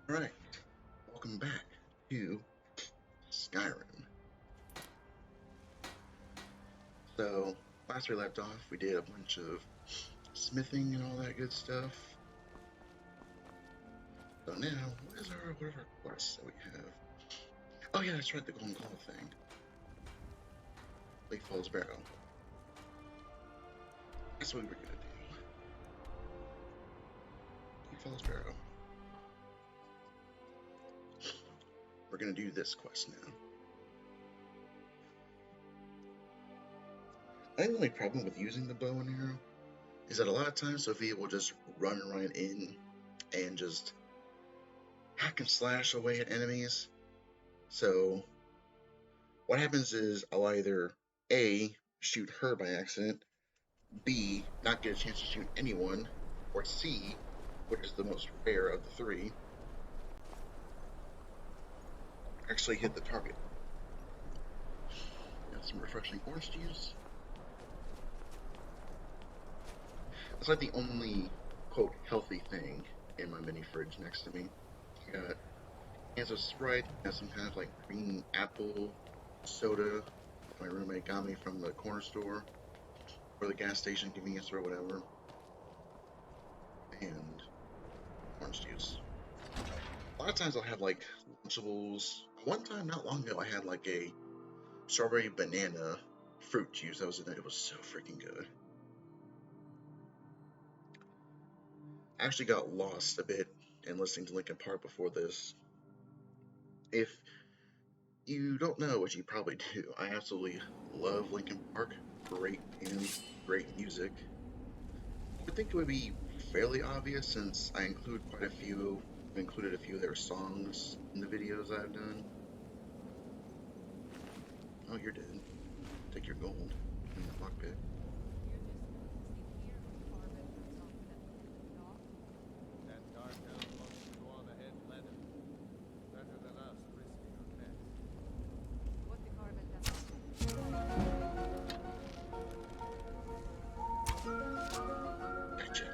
Alright, welcome back to Skyrim. So, last we left off, we did a bunch of smithing and all that good stuff. So now, what is our quest that we have? Oh yeah, that's right, the Golden Claw thing. Bleak Falls Barrow. That's what we were gonna do. Bleak Falls Barrow. We're gonna do this quest now. I think the only problem with using the bow and arrow is that a lot of times Sofia will just run right in and just hack and slash away at enemies. So what happens is I'll either A, shoot her by accident, B, not get a chance to shoot anyone, or C, which is the most rare of the three, actually hit the target. Got some refreshing orange juice. That's like the only, quote, healthy thing in my mini fridge next to me. I got cans of Sprite, got some kind of like green apple soda my roommate got me from the corner store or the gas station convenience store or whatever, and orange juice. A lot of times I'll have like Lunchables. One time not long ago I had like a strawberry banana fruit juice that was in it. It was so freaking good. I actually got lost a bit in listening to Linkin Park before this. If you don't know, which you probably do, I absolutely love Linkin Park. Great band, great music. I would think it would be fairly obvious since I include quite a few. I've included a few of their songs in the videos I've done. Oh, you're dead. Take your gold in the lockpick. Gotcha.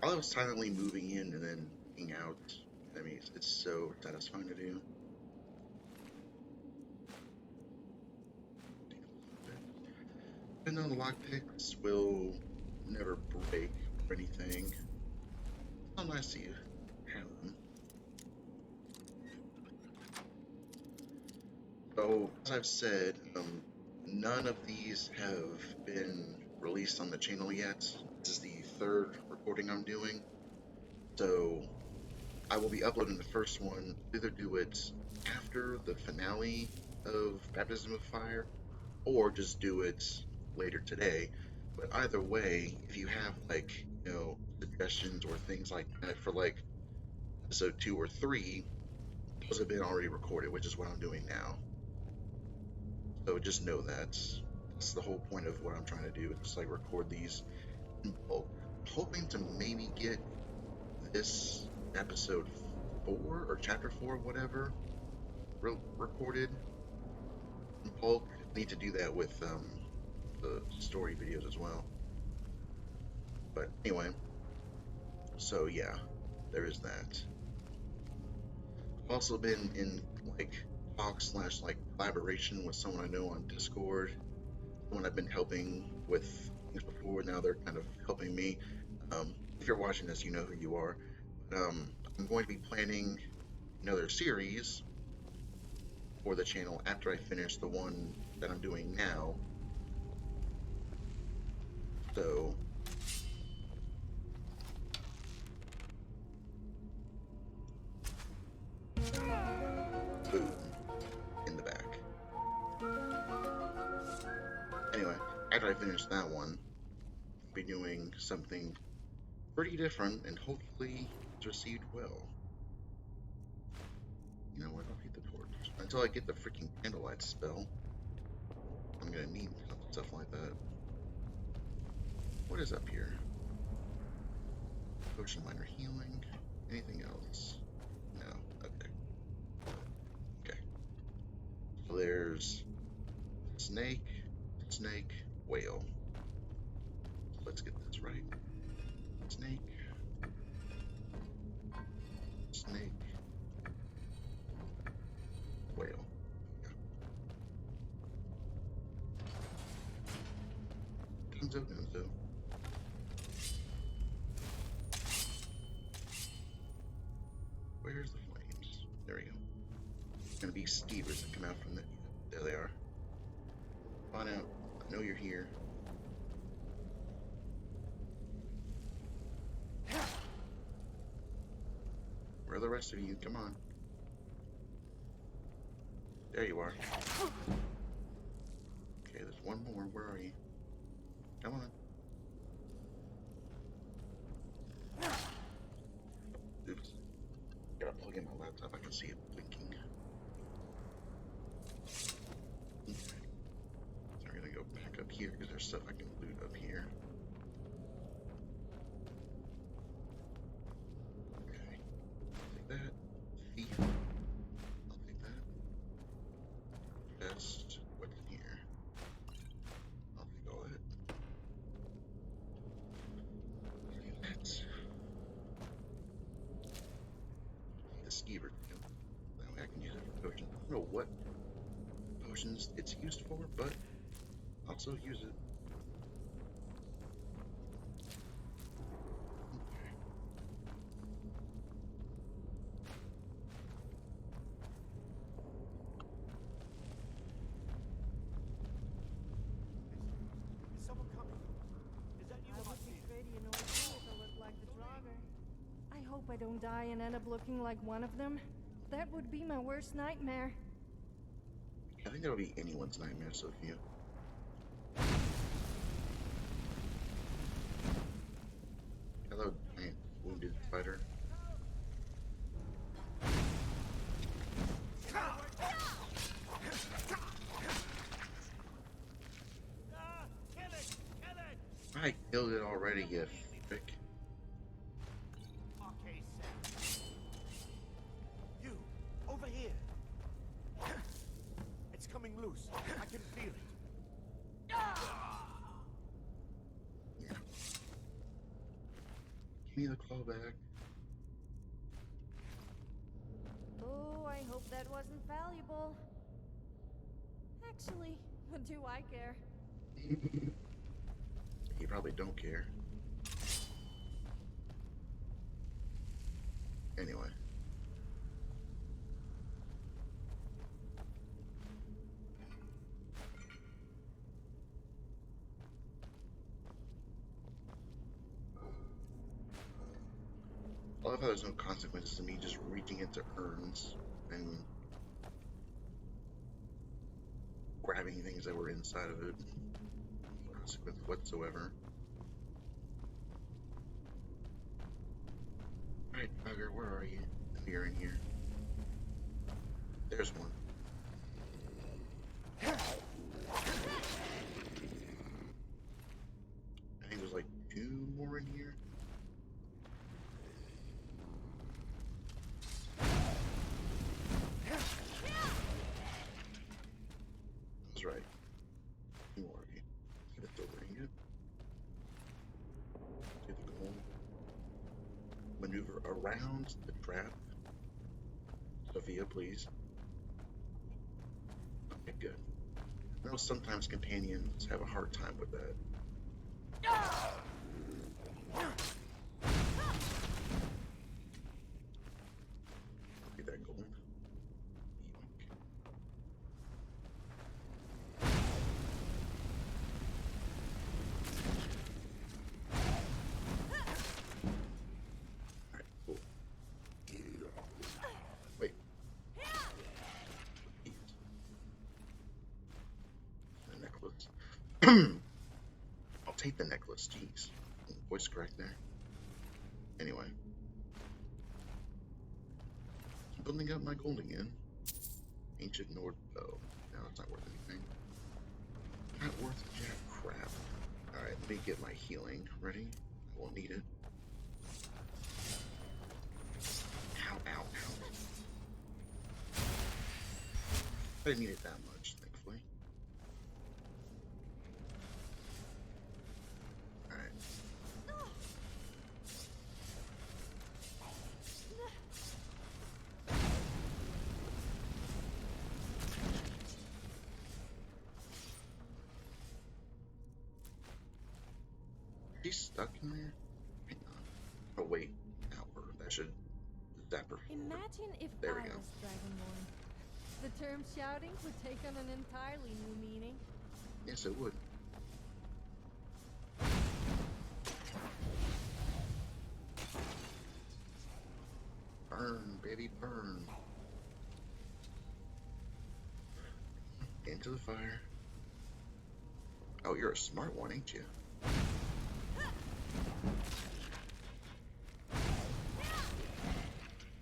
I was silently moving in and then moving out. I mean, it's so satisfying to do. Even though the lockpicks will never break or anything, it's so nice to have them. So, as I've said, none of these have been released on the channel yet. This is the third recording I'm doing. So, I will be uploading the first one. Either do it after the finale of Baptism of Fire, or just do it later today. But either way, if you have like, suggestions or things like that for like episode 2 or 3, those have been already recorded, which is what I'm doing now. So just know that. That's the whole point of what I'm trying to do. Just like record these in bulk. Hoping to maybe get this episode 4 or chapter 4, whatever, recorded in bulk. I need to do that with the story videos as well. But anyway, so yeah, there is that. I've also been in like talks slash like collaboration with someone I know on Discord. Someone I've been helping with things before. Now they're kind of helping me. If you're watching this, you know who you are. But I'm going to be planning another series for the channel after I finish the one that I'm doing now. So boom in the back. Anyway, after I finish that one, I'll be doing something pretty different and hopefully it's received well. You know what? I'll keep the torch until I get the freaking candlelight spell. I'm gonna need stuff like that. What is up here? Potion minor healing. Anything else? No. Okay. Okay. So there's snake, whale. Let's get this right. Snake, snake. Whale. Yeah. Dunzo. Where's the flames? There we go. It's gonna be skeevers that come out from the. There they are. Find out. I know you're here. Where are the rest of you? Come on. There you are. Okay, there's one more. Where are you? Come on. Oops. Gotta plug in my laptop. I can see it blinking. Okay. So we're gonna go back up here because there's stuff I can loot up here. Okay. I'll take that. Thief. I'll take that. Best. What's in here? I'll take all that. Let's the skeever. That way I can use it for potions. I don't know what potions it's used for, but I'll still use it. Okay. Is someone coming? Is that you? I would be pretty annoyed too if I looked like the Draugr. I hope I don't die and end up looking like one of them. That would be my worst nightmare. I think that'll be anyone's nightmare, Sophia. Hello, giant wounded fighter. I killed it already, you frick. Okay, Sam. You, over here. It's coming loose. I can feel it. Yeah. Give me the claw back. Oh, I hope that wasn't valuable. Actually, what do I care? You probably don't care. Anyway. I love how there's no consequences to me just reaching into urns and grabbing things that were inside of it. No consequence whatsoever. Alright, bugger, where are you? You're in here. There's one. I think there's like 2 more in here. That's right. 2 more of you. Get it over here. Get the gold. Maneuver around the trap. Sophia, please. Okay, good. I know sometimes companions have a hard time with that. Get that gold. Alright, cool. Wait. The necklace. I'll take the necklace, jeez. Voice correct there. Anyway. Building up my gold again. Ancient Nord bow. No, it's not worth anything. Not worth jack crap. Alright, let me get my healing ready. I won't need it. Ow, ow, ow. I didn't need it that much, thankfully. Alright. stuck in there? Hang on. Oh, wait. Hour. That should zap her forward. Imagine if There we I go. was Dragonborn. The term shouting would take on an entirely new meaning. Yes, it would. Burn, baby, burn. Into the fire. Oh, you're a smart one, ain't you?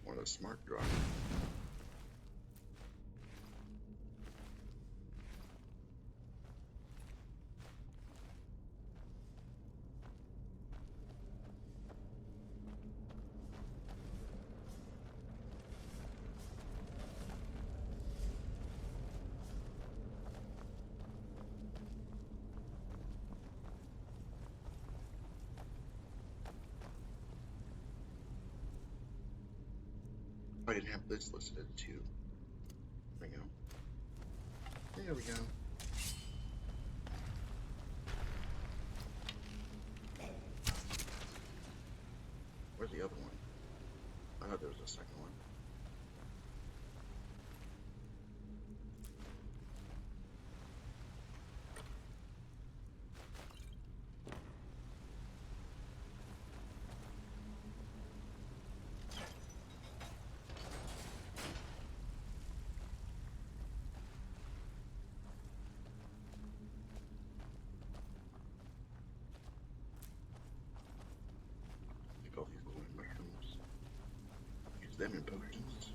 One of the smart droppers. I didn't have this listed as 2. There we go. There we go. Where's the other one? I thought there was a second one. Take all these glowing mushrooms. Use them in potions.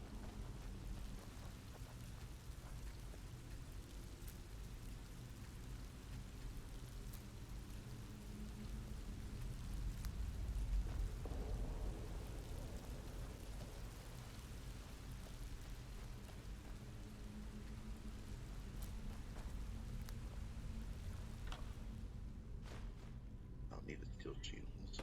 I'll need to steal shields.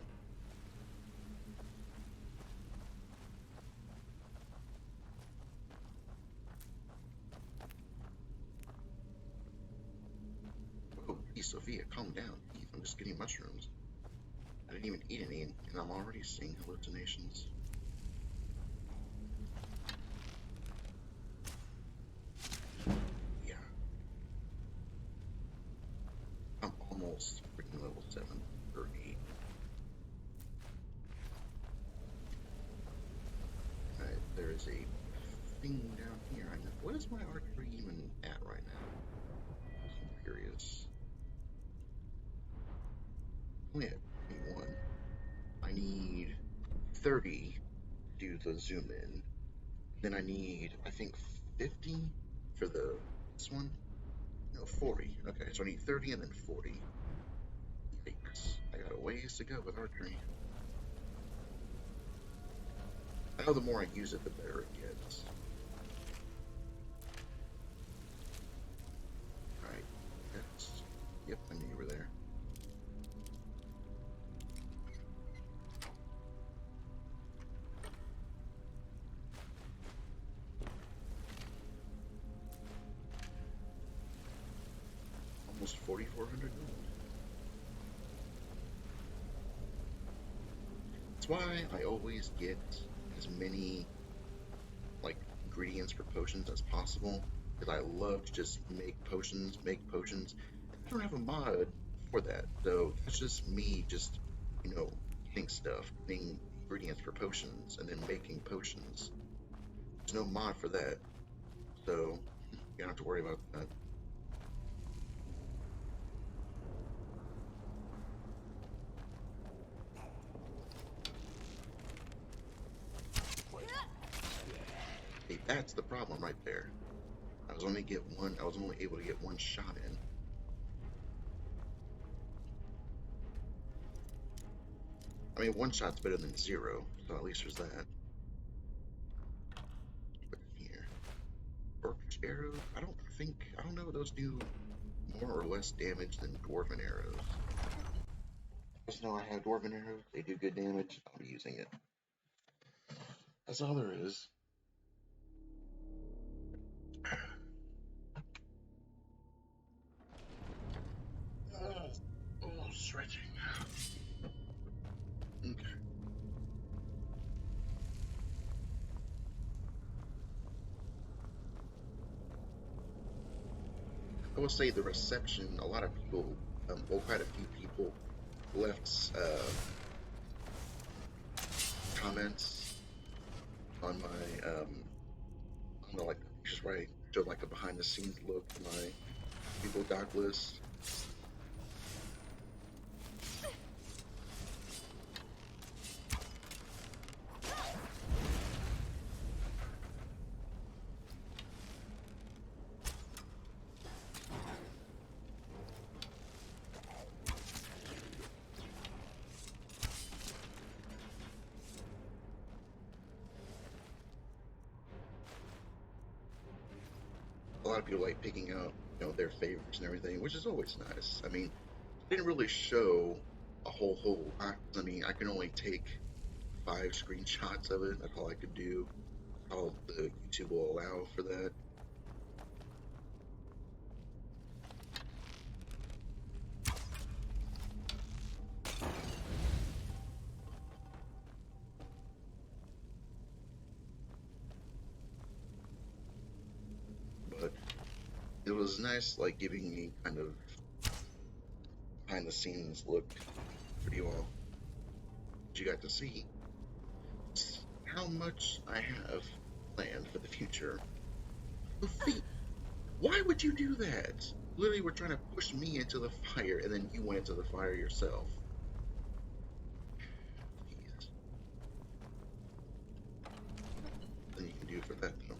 Oh, geez, Sophia, calm down. Geez, I'm just getting mushrooms. I didn't even eat any, and I'm already seeing hallucinations. Yeah. I'm almost freaking level 7 or 8. Alright, there is a thing down here. I know. What is my archery even at right now? I'm curious. Only at 21. I need 30 to do the zoom in. Then I need, I think, 50 for this one. No, 40. Okay, so I need 30 and then 40. Yikes. I got a ways to go with archery. I know the more I use it, the better it gets. Alright. Yep, I knew you were there. Almost 4,400 gold. That's why I always get as many like ingredients for potions as possible, because I love to just make potions. I don't have a mod for that, so that's just me just, getting stuff, getting ingredients for potions, and then making potions. There's no mod for that, so you don't have to worry about that. Hey, that's the problem right there. I was only able to get one shot in. I mean, one shot's better than 0, so at least there's that. But here, Orcish arrows. I don't know if those do more or less damage than dwarven arrows. Just know I have dwarven arrows. They do good damage. I'll be using it. That's all there is. Oh, stretching. will say the reception, a lot of people, well, quite a few people left comments on my, on the, like, just where I showed like a behind the scenes look at my people doc list. A lot of people like picking out, you know, their favorites and everything, which is always nice. I mean, it didn't really show a whole lot. I mean, I can only take 5 screenshots of it. That's all I could do. All the YouTube will allow for that. But it was nice, like, giving me kind of behind the scenes look for you all. You got to see how much I have planned for the future. Sophie, why would you do that? Literally, we're trying to push me into the fire, and then you went into the fire yourself. Jeez. Nothing you can do for that, though.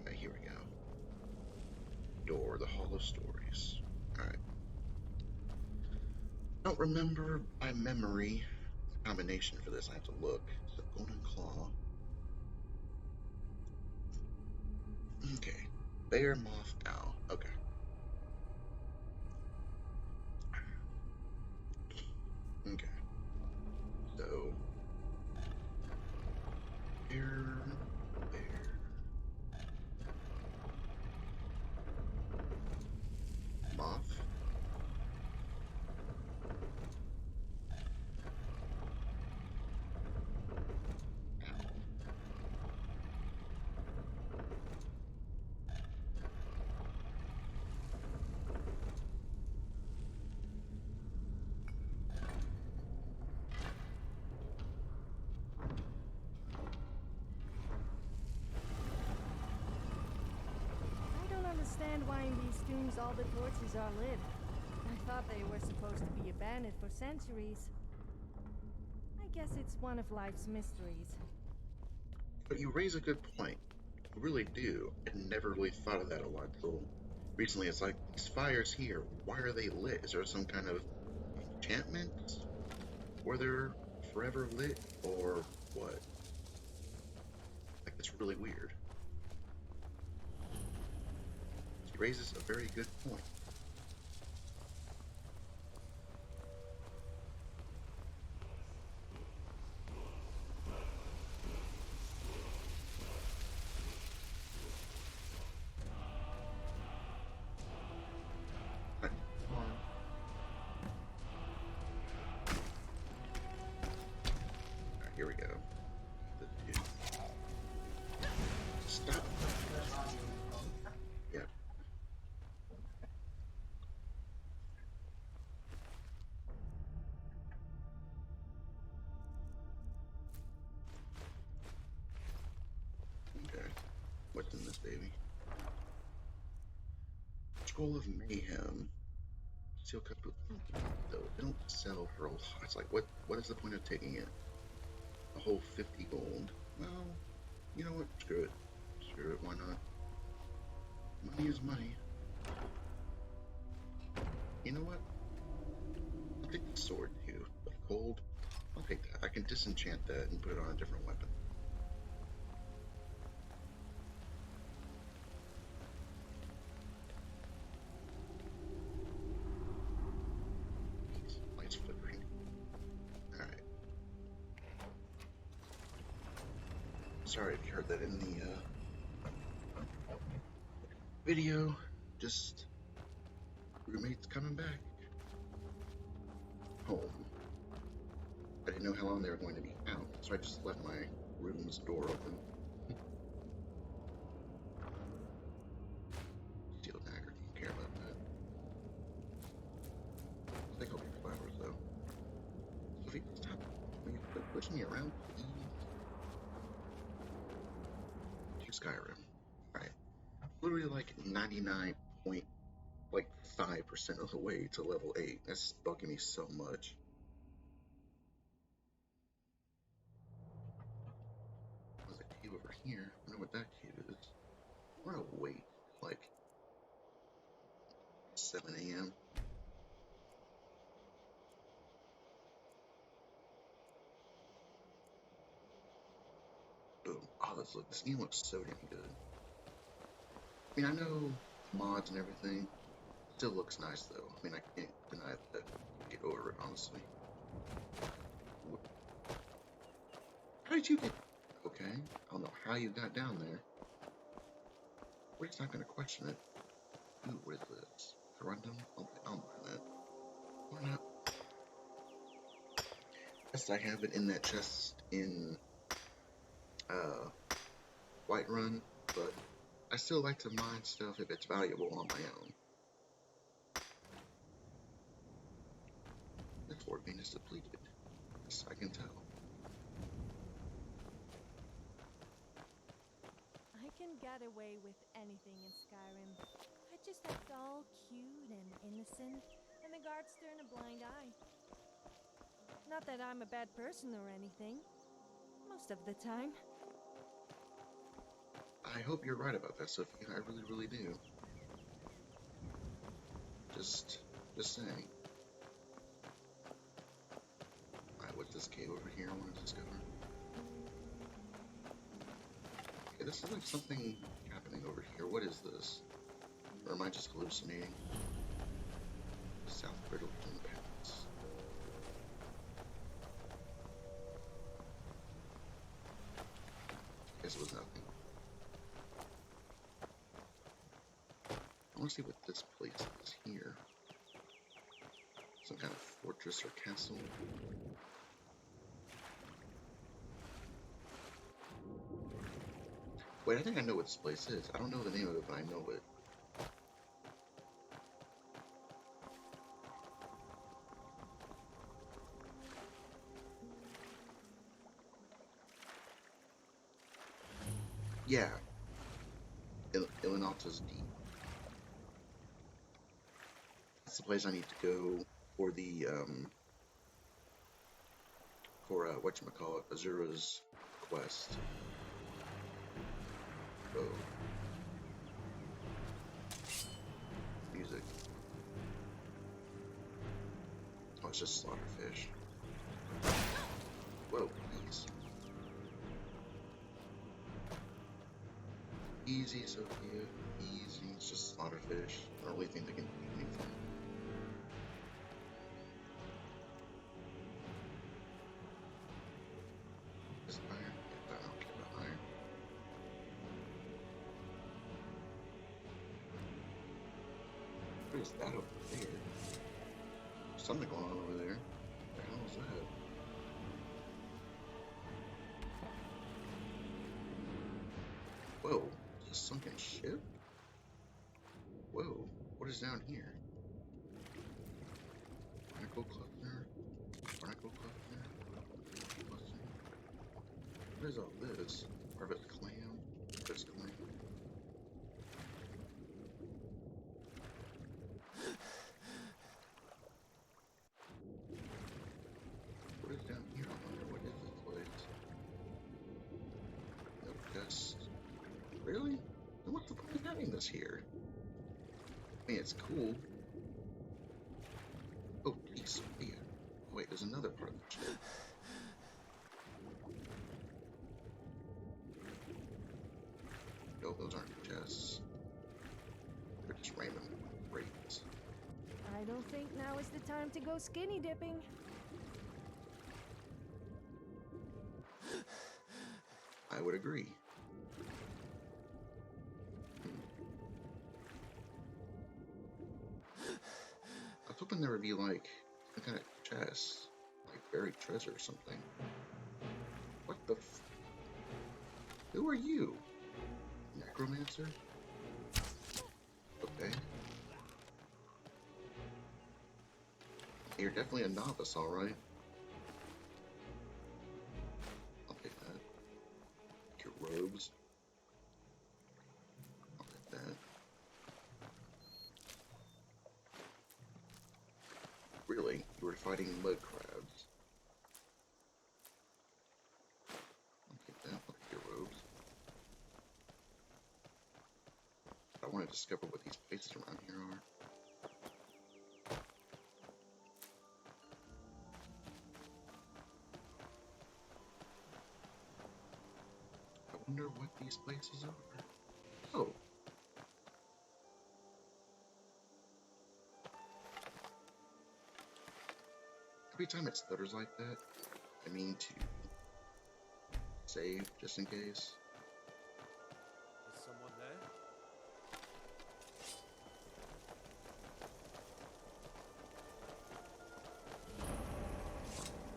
Alright, here we go. Door, the Hall of Stories. Alright. Don't remember by memory the combination for this. I have to look. So, Golden Claw. Okay. Bear, Moth, Owl. Okay. Okay. So, bear, moth, owl. I don't understand why in these tombs all the torches are lit. I thought they were supposed to be abandoned for centuries. I guess it's one of life's mysteries. But you raise a good point. You really do. I never really thought of that a lot until recently. It's like, these fires here, why are they lit? Is there some kind of enchantment where they're forever lit, or what? Like, it's really weird. He raises a very good point. Here we go. Stop. Yeah. Okay. What's in this baby? Scroll of Mayhem. Seal cut, though they don't sell for a lot. It's like, what is the point of taking it? A whole 50 gold. Well, you know what? Screw it. Screw it. Why not? Money is money. You know what? I'll take the sword too. But gold, I'll take that. I can disenchant that and put it on a different weapon. Lights flickering. Alright. Sorry if you heard that in the video. Just roommates coming back home. I didn't know how long they were going to be out, so I just left my room's door open. Steel dagger. Skyrim. Alright. Literally like 99.5% of the way to level 8. That's bugging me so much. There's a cave over here. I wonder what that cave is. We're gonna wait like 7 a.m. Boom. Oh, this game looks so damn good. I mean, I know mods and everything. Still looks nice though. I mean, I can't deny that. Get over it, honestly. How did you get? Okay, I don't know how you got down there. We're just not gonna question it. Ooh, what is this? Corundum? Okay, I'll mind that. Why not? Yes, I have it in that chest in Whiterun, but I still like to mine stuff if it's valuable on my own. This fort bean is depleted. Yes, I can tell. I can get away with anything in Skyrim. I just act all cute and innocent, and the guards turn a blind eye. Not that I'm a bad person or anything. Most of the time. I hope you're right about that, Sophia. I really, really do. Just saying. Alright, what's this cave over here I want to discover? Okay, this is like something happening over here. What is this? Or am I just hallucinating? South Brittletown Pass. Guess it was nothing. I want to see what this place is here. Some kind of fortress or castle. Wait, I think I know what this place is. I don't know the name of it, but I know it. Yeah. Ilinalta's Deep. That's the place I need to go for the, whatchamacallit, Azura's quest. Oh. Music. Oh, it's just slaughterfish. Whoa, please. Easy, Sophia. Easy. It's just slaughterfish. I don't really think they can do anything. Is it iron? Yeah, I don't care about iron. What is that over there? There's something going on over there. What the hell is that? Whoa, is this a sunken ship? Whoa, what is down here? Barnacle cluster? Barnacle cluster? Cluster? What is all this? Harvest clam? Harvest clam? What is down here? I wonder what is this place? No chest. Really? Then what's the point of having this here? I mean, it's cool. Oh, geez. Yeah. Oh, wait, there's another part of the ship. No, those aren't chests. They're just random rates. I don't think now is the time to go skinny dipping. I would agree. I was hoping there would be like some kind of chest, like buried treasure or something. What the f? Who are you? Necromancer? Okay. You're definitely a novice, alright. I'll take that. Your robes. fighting mud crabs. I'll take that. I'll take your robes. I want to discover what these places around here are. I wonder what these places are. Oh. Every time it stutters like that, I mean to save just in case. Is someone there?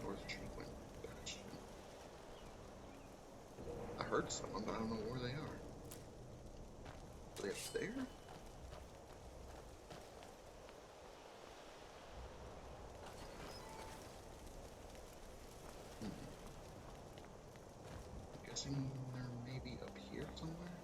North Treatment. Gotcha. I heard someone, but I don't know where they are. Are they up there? Guessing they're maybe up here somewhere?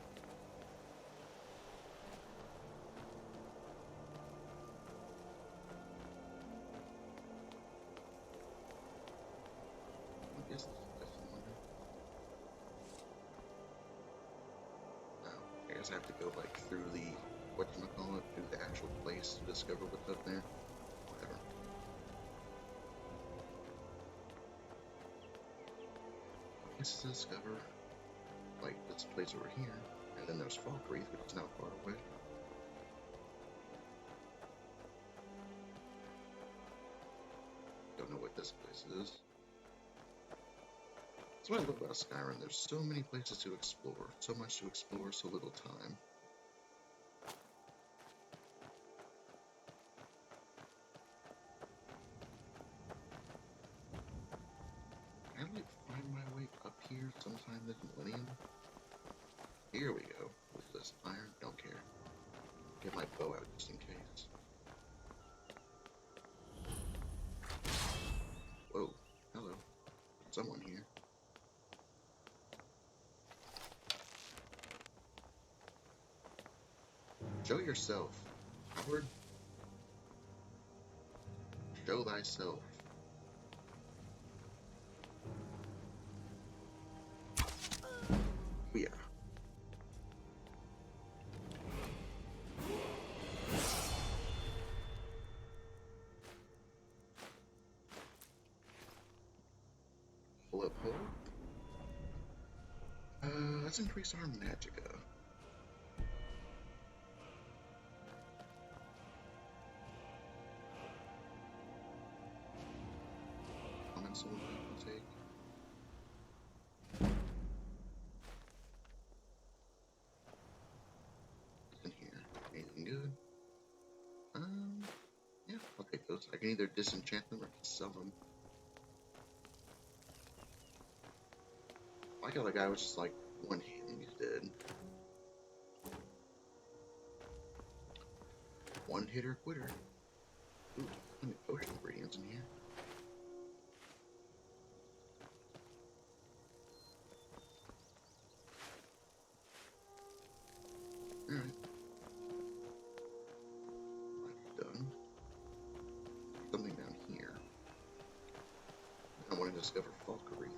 I guess that's somewhere. No, I guess I have to go like through the, whatchamacallit, through the actual place to discover what's up there. Whatever. I guess to discover like this place over here, and then there's Falkreath, which is not far away. Don't know what this place is. That's what I love about Skyrim. There's so many places to explore, so much to explore, so little time. Can I like find my way up here sometime this millennium? Here we go. What's this? Iron? Don't care. Get my bow out just in case. Whoa. Hello. Someone here. Show yourself, Howard. Show thyself. Yeah. Pull up hold. Let's increase our magicka. Comments will take. In here, anything good? Yeah, I'll take those. I can either disenchant them or sell them. I got a guy with just like one hit and he's dead. One hitter quitter. Ooh, plenty of potion ingredients in here. Alright. I've done. Something down here. I want to discover Falkreath.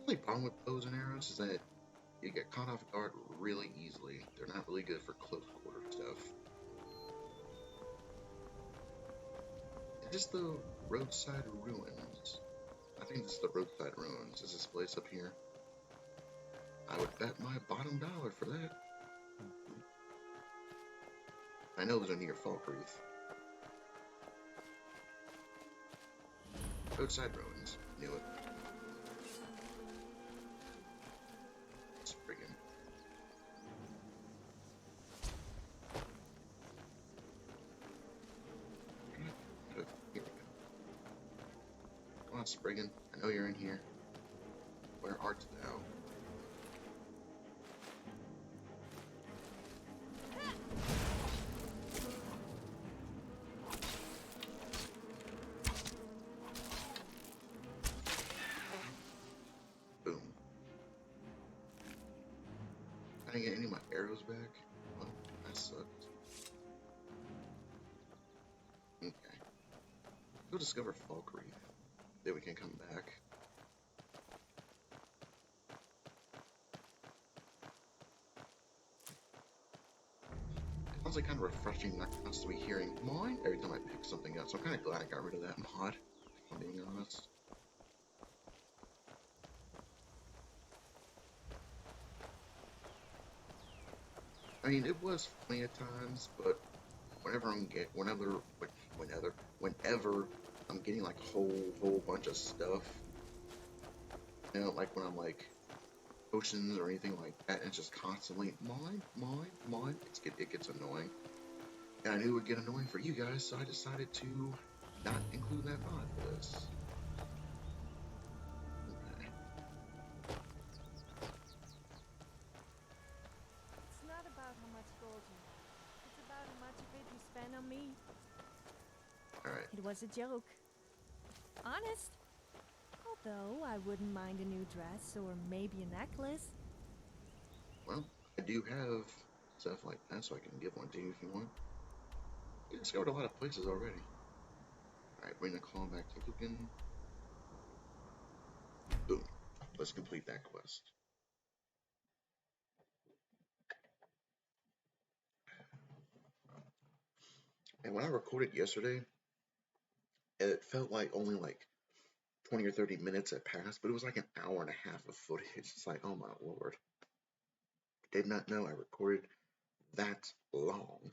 The only problem with bows and arrows is that you get caught off guard really easily. They're not really good for close quarter stuff. Is this the roadside ruins? I think this is the roadside ruins. Is this place up here? I would bet my bottom dollar for that. I know those are near Falkreath. Roadside ruins. Knew it. Spriggan. Here we go. Come on, Spriggan. I know you're in here. Where art thou? I didn't get any of my arrows back. Oh, that sucks. Okay. Go discover Falk Reef. Then we can come back. It sounds like kind of refreshing not constantly hearing mine every time I pick something up. So I'm kind of glad I got rid of that mod, if I'm being honest. I mean, it was funny at times, but whenever I'm getting like a whole bunch of stuff, you know, like when I'm like potions or anything like that, and it's just constantly mine, it gets annoying. And I knew it would get annoying for you guys, so I decided to not include that mod for this. Okay. It's not about how much gold you have. It's about how much of it you spend on me. Alright. It was a joke. Honest. Although I wouldn't mind a new dress or maybe a necklace. Well, I do have stuff like that, so I can give one to you if you want. You discovered a lot of places already. Alright, bring the claw back to Lucan. Boom. Let's complete that quest. And when I recorded yesterday, it felt like only like 20 or 30 minutes had passed, but it was like an hour and a half of footage. It's like, oh my lord. Did not know I recorded that long.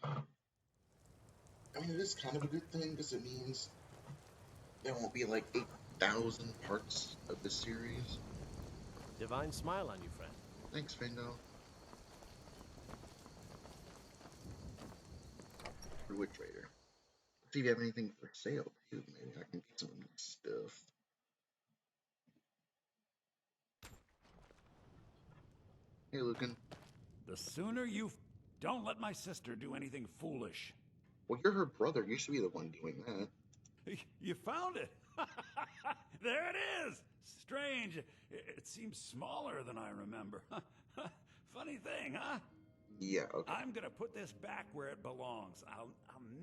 I mean, it is kind of a good thing because it means there won't be like 8,000 parts of this series. Divine smile on you, friend. Thanks, Fango. Druid Trader. Let's see if you have anything for sale, too. Maybe I can get some of this stuff. Hey, Lucan. The sooner you... Don't let my sister do anything foolish. Well, you're her brother. You should be the one doing that. You found it! There it is! Strange. It seems smaller than I remember. Funny thing, huh? Yeah, okay. I'm gonna put this back where it belongs. I'll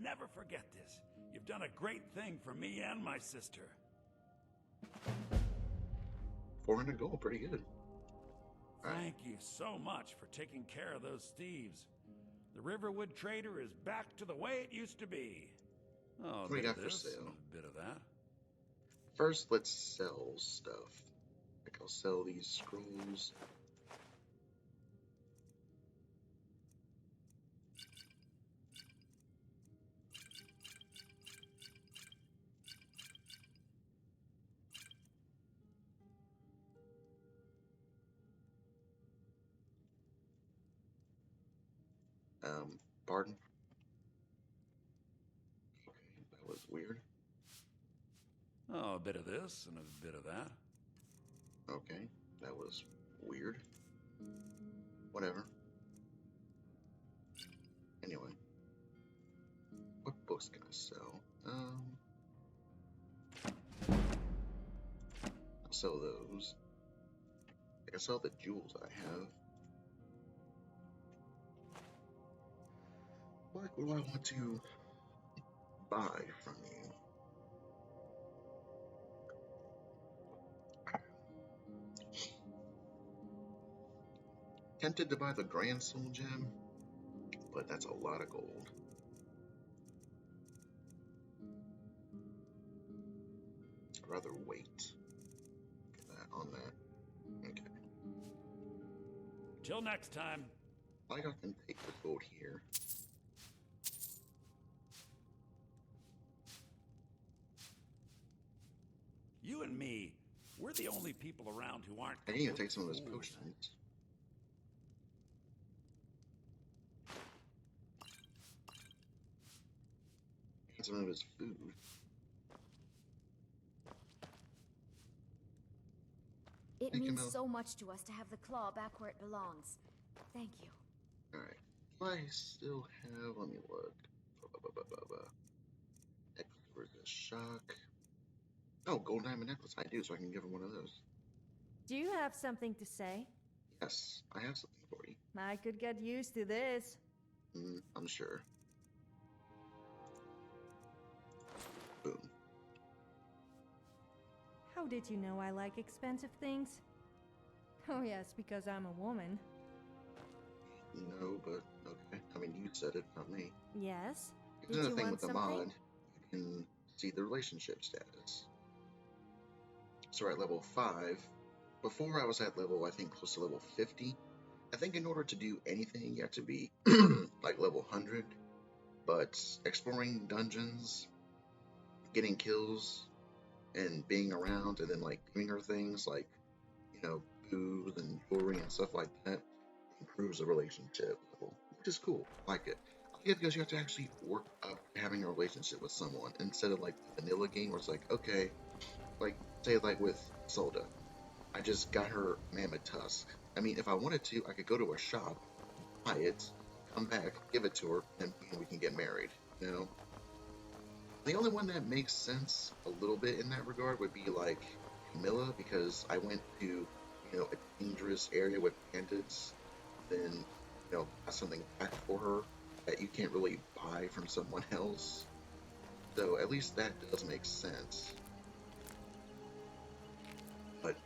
never forget this. You've done a great thing for me and my sister. 400 gold, pretty good. Thank you so much for taking care of those thieves. The Riverwood Trader is back to the way it used to be. Oh, a What do you bit got of for this, sale? and a bit of that. First, let's sell stuff. Like, I'll sell these scrolls. Pardon? Okay, that was weird. Oh, a bit of this and a bit of that. Okay, that was weird. Whatever. Anyway. What books can I sell? I'll sell those. I can sell the jewels I have. What do I want to buy from you? Tempted to buy the Grand Soul Gem, but that's a lot of gold. I'd rather wait. Get that on that. Okay. Till next time. I can take the gold here. You and me, we're the only people around who aren't. I can even take some of those fools. potions. And some of his food. It Thank you, means Mel. so much to us to have the claw back where it belongs. Thank you. Alright. I still have, let me look. Necklace versus shock. Oh, gold diamond necklace. I do, so I can give him one of those. Do you have something to say? Yes, I have something for you. I could get used to this. I'm sure. Boom. How did you know I like expensive things? Oh yes, because I'm a woman. No, but okay. I mean, you said it, not me. Yes? Here's Did another you thing want with the something? mod. You can see the relationship status. So we're at level 5. Before I was at level, I think, close to level 50. I think in order to do anything, you have to be like level 100. But exploring dungeons, getting kills, and being around, and then like doing her things like, booze and jewelry and stuff like that, improves the relationship level, which is cool. I like it. I like it because you have to actually work up having a relationship with someone instead of like the vanilla game where it's like, okay, like say like with Solda, I just got her mammoth tusk. I mean, if I wanted to, I could go to a shop, buy it, come back, give it to her, and we can get married. The only one that makes sense a little bit in that regard would be like Camilla, because I went to, a dangerous area with bandits, then, got something back for her that you can't really buy from someone else. So at least that does make sense. But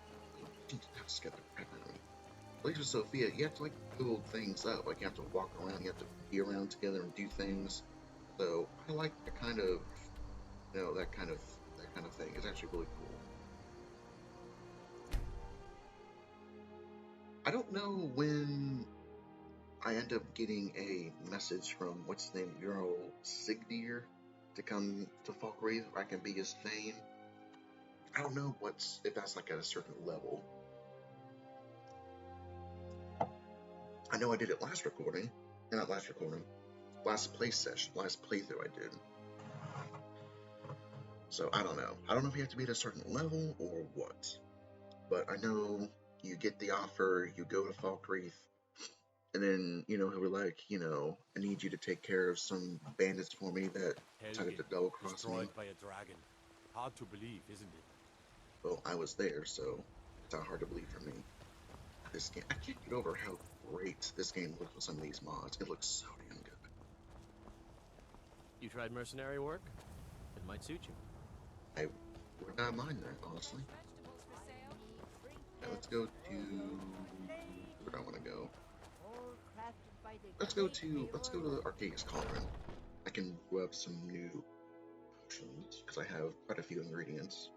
that scared the crap out of me. At least with Sophia, you have to like build things up. Like you have to walk around, you have to be around together and do things. So I like that kind of, that kind of thing. It's actually really cool. I don't know when I end up getting a message from what's his name, Earl Sigdeer, to come to Falkreath, where I can be his Thane. I don't know if that's like at a certain level. I know I did it last recording, not last recording, last playthrough I did. So I don't know. I don't know if you have to be at a certain level or what, but I know you get the offer, you go to Falkreath, and then, he'll be like, I need you to take care of some bandits for me that decided to double cross me. Destroyed by a dragon. Hard to believe, isn't it? Well, I was there, so it's not hard to believe for me. This game, I can't get over how great this game looks with some of these mods. It looks so damn good. You tried mercenary work? It might suit you. I would not mind that, honestly. Now let's go to... where do I want to go? Let's go to the Arcadius Cauldron. I can brew up some new potions, because I have quite a few ingredients.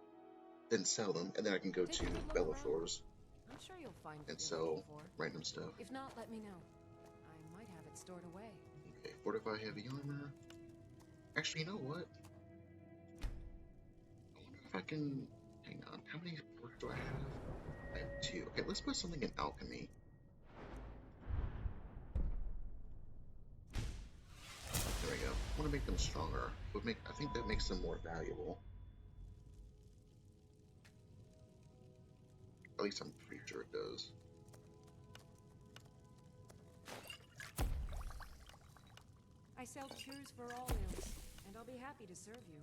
Then sell them, and then I can go to Bellathor's I'm sure you'll find what and you're sell looking for. random stuff. If not, let me know. I might have it stored away. Okay, fortify heavy armor. Actually, you know what? I wonder if I can... hang on, how many work do I have? I have 2. Okay, let's put something in alchemy. There we go. I want to make them stronger. I think that makes them more valuable. At least I'm pretty sure it does. I sell cures for all ills, and I'll be happy to serve you.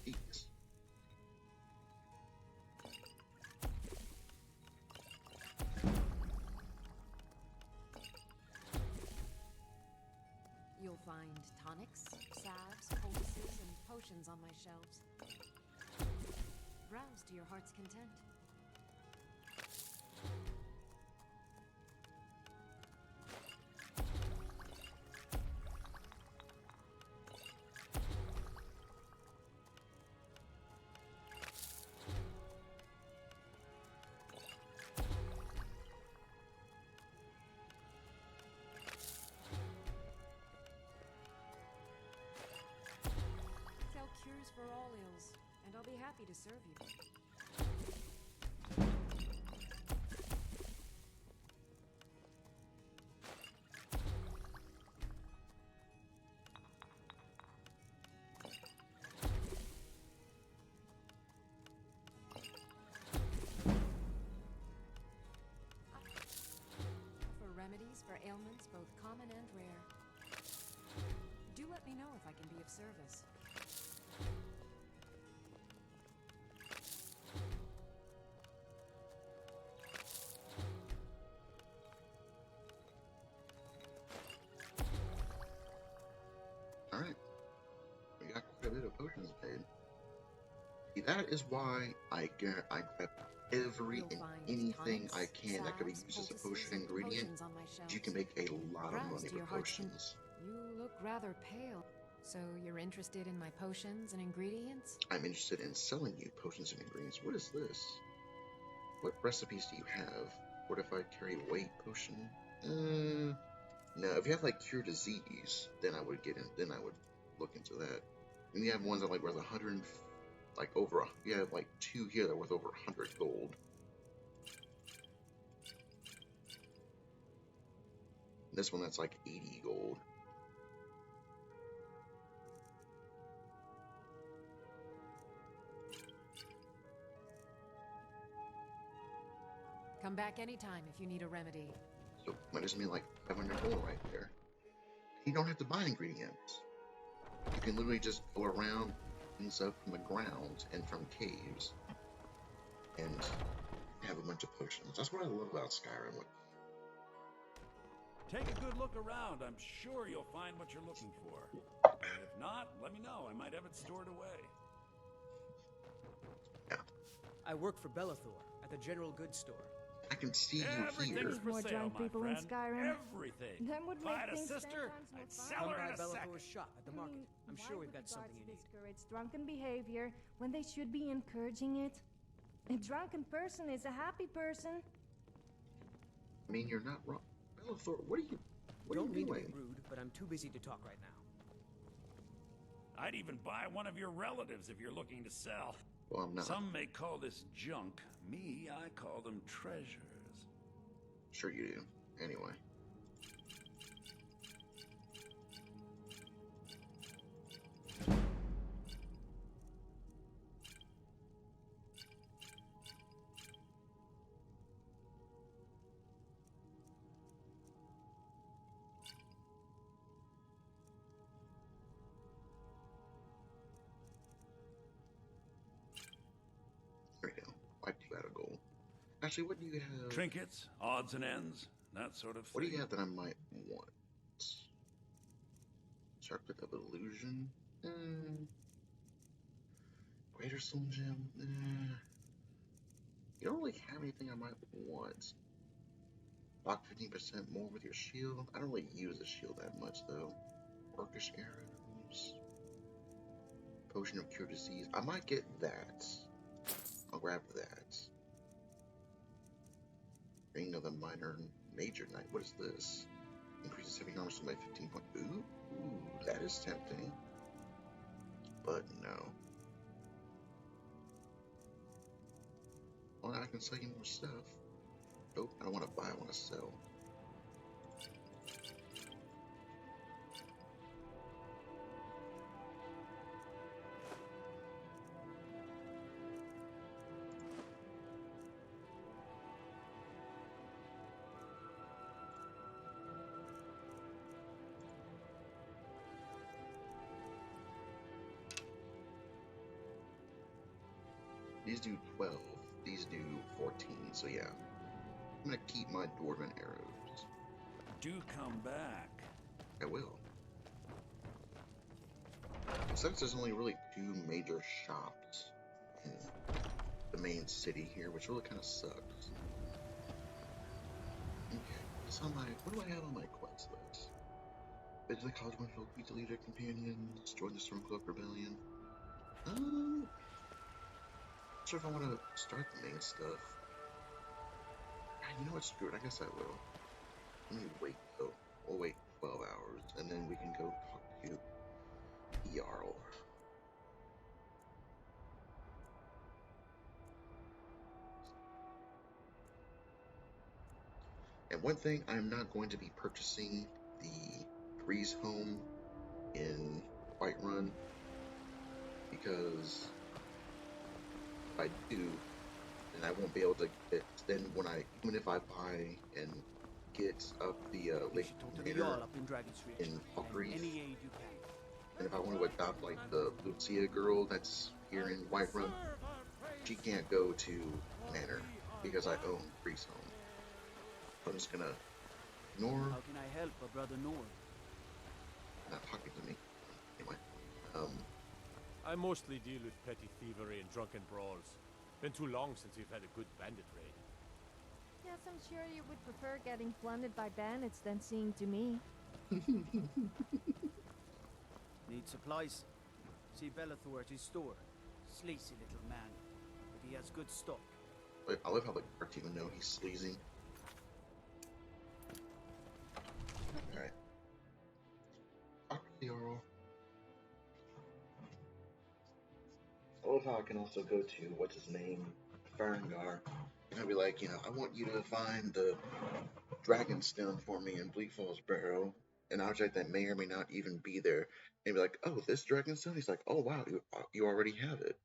Eats. You'll find tonics, salves, poultices, and potions on my shelves. Browse to your heart's content. Sell cures for all ills, and I'll be happy to serve you. for ailments both common and rare. Do let me know if I can be of service. Alright. We got quite a bit of potions made. See, that is why I grab every and anything I can that could be used as a potion ingredient. You can make a lot of money with potions. You look rather pale. So you're interested in my potions and ingredients? I'm interested in selling you potions and ingredients. What is this? What recipes do you have? Fortified carry weight potion? No, if you have like cure disease, then I would then I would look into that. And you have ones that like worth 100, like over, you have like 2 here that are worth over 100 gold. This one that's like 80 gold. Come back anytime if you need a remedy. So that just mean like 500 gold right there. You don't have to buy ingredients. You can literally just go around and stuff from the ground and from caves and have a bunch of potions. That's what I love about Skyrim. Take a good look around. I'm sure you'll find what you're looking for. And if not, let me know. I might have it stored away. Yeah. I work for Bellathor at the general goods store. I can see you here. Everything's for More sale, drunk my people in friend. Skyrim. Everything. That would If make I had a things 10 sister, times more I'd fun. sell Come her by in a second. Bellathor's shop at the market. I'm Why sure we've would got the something guards you need. discourage drunken behavior when they should be encouraging it? A drunken person is a happy person. I mean, you're not wrong. Bellathor, what are you Don't mean to doing? be rude, but I'm too busy to talk right now. I'd even buy one of your relatives if you're looking to sell. Well, I'm not. Some may call this junk. Me, I call them treasures. Sure you do. Anyway. There we go. I do out of gold. Actually, what do you have? Trinkets, odds and ends, that sort of thing. What do you have that I might want? Circuit of Illusion? Greater Soul Gem? You don't really have anything I might want. Block 15% more with your shield. I don't really use the shield that much though. Orcish arrows. Potion of Cure Disease. I might get that. I'll grab that. Ring of the Major Knight. What is this? Increases heavy armor by 15 points. Ooh, that is tempting. But no. Well, I can sell you more stuff. Nope, I don't want to buy, I want to sell. These do 12, these do 14, so yeah. I'm gonna keep my Dwarven arrows. Do come back. I will. Since there's only really 2 major shops in the main city here, which really kind of sucks. Okay, so what do I have on my quest list? Visit the college when folk meet the leader companions, join the Stormcloak Rebellion. Not sure if I want to start the main stuff. You know what, screw it, I guess I will. Let me wait though. We'll wait 12 hours and then we can go talk to Jarl. And one thing, I'm not going to be purchasing the Breeze Home in Whiterun because if I do, then I won't be able to get, then when even if I buy and get up the You Lake should talk to the Manor Jarl up in Dragon's Reach. in Lend Falkreath, any aid you can. and if I want to adopt like the Lucia girl that's here in Whiterun, she can't go to Manor because I own Priest Home. I'm just gonna ignore How can I help a brother Nord? not talking to me. Anyway, I mostly deal with petty thievery and drunken brawls. Been too long since we've had a good bandit raid. Yes, I'm sure you would prefer getting plundered by bandits than seeing to me. Need supplies? See Bellathor at his store. Sleazy little man, but he has good stock. I love how the cards even know he's sleazy. Alright. Talk to the Earl. I love how I can also go to, what's his name, Farengar, and I'll be like, you know, I want you to find the Dragonstone for me in Bleak Falls Barrow, an object that may or may not even be there. And be like, oh, this Dragonstone? He's like, oh wow, you already have it.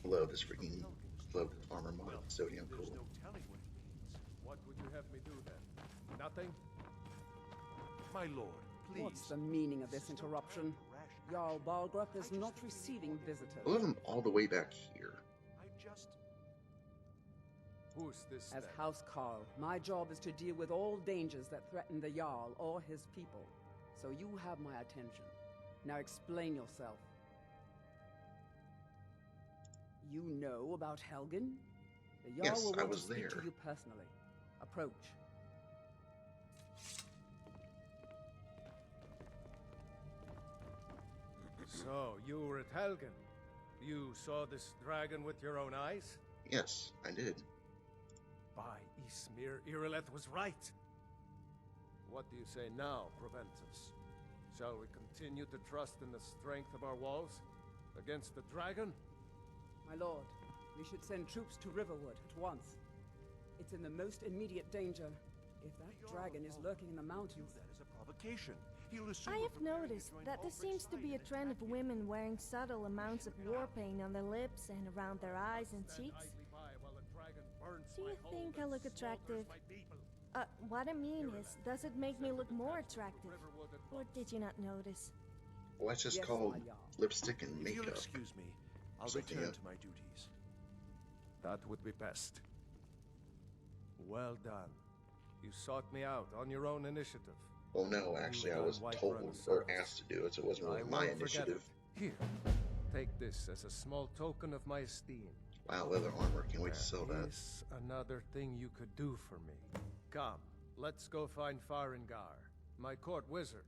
Love this freaking cloak armor mod. So damn cool. There's no telling what it means. What would you have me do then? Nothing? My lord, please. What's the meaning of this interruption? Jarl Balgruth is not receiving visitors. I love him all the way back here. I just... Who's this As then? House Carl, my job is to deal with all dangers that threaten the Jarl or his people. So you have my attention. Now explain yourself. You know about Helgen? The Jarl Yes, will I want was to speak there. to you personally. Approach. So, you were at Helgen. You saw this dragon with your own eyes? Yes, I did. By Ysmir, Irileth was right. What do you say now, Proventus? Shall we continue to trust in the strength of our walls? Against the dragon? My lord, we should send troops to Riverwood at once. It's in the most immediate danger. If that dragon is lurking in the mountains... That is a provocation. He'll assume I we're have preparing to noticed join that there Ulfric's seems to be a side trend of and women wearing subtle amounts of war paint on their lips and around their eyes and Stand cheeks. idly by while the dragon burns Do my you home think I and look slaughters attractive? my people. What I mean is, does it make me look more attractive? Riverwood at Or once. did you not notice? Well, that's just Yes, called my Jarl. lipstick and If you'll makeup. excuse me, I'll Sophia. return to my duties. That would be best. Well done. You sought me out on your own initiative. Well, no, actually, I done was Whiterun told or service. asked to do it, so it wasn't really I my won't forget initiative. it. Here, take this as a small token of my esteem. Wow, leather armor. Can't wait to sell There that. is another thing you could do for me. Come, let's go find Farengar, my court wizard.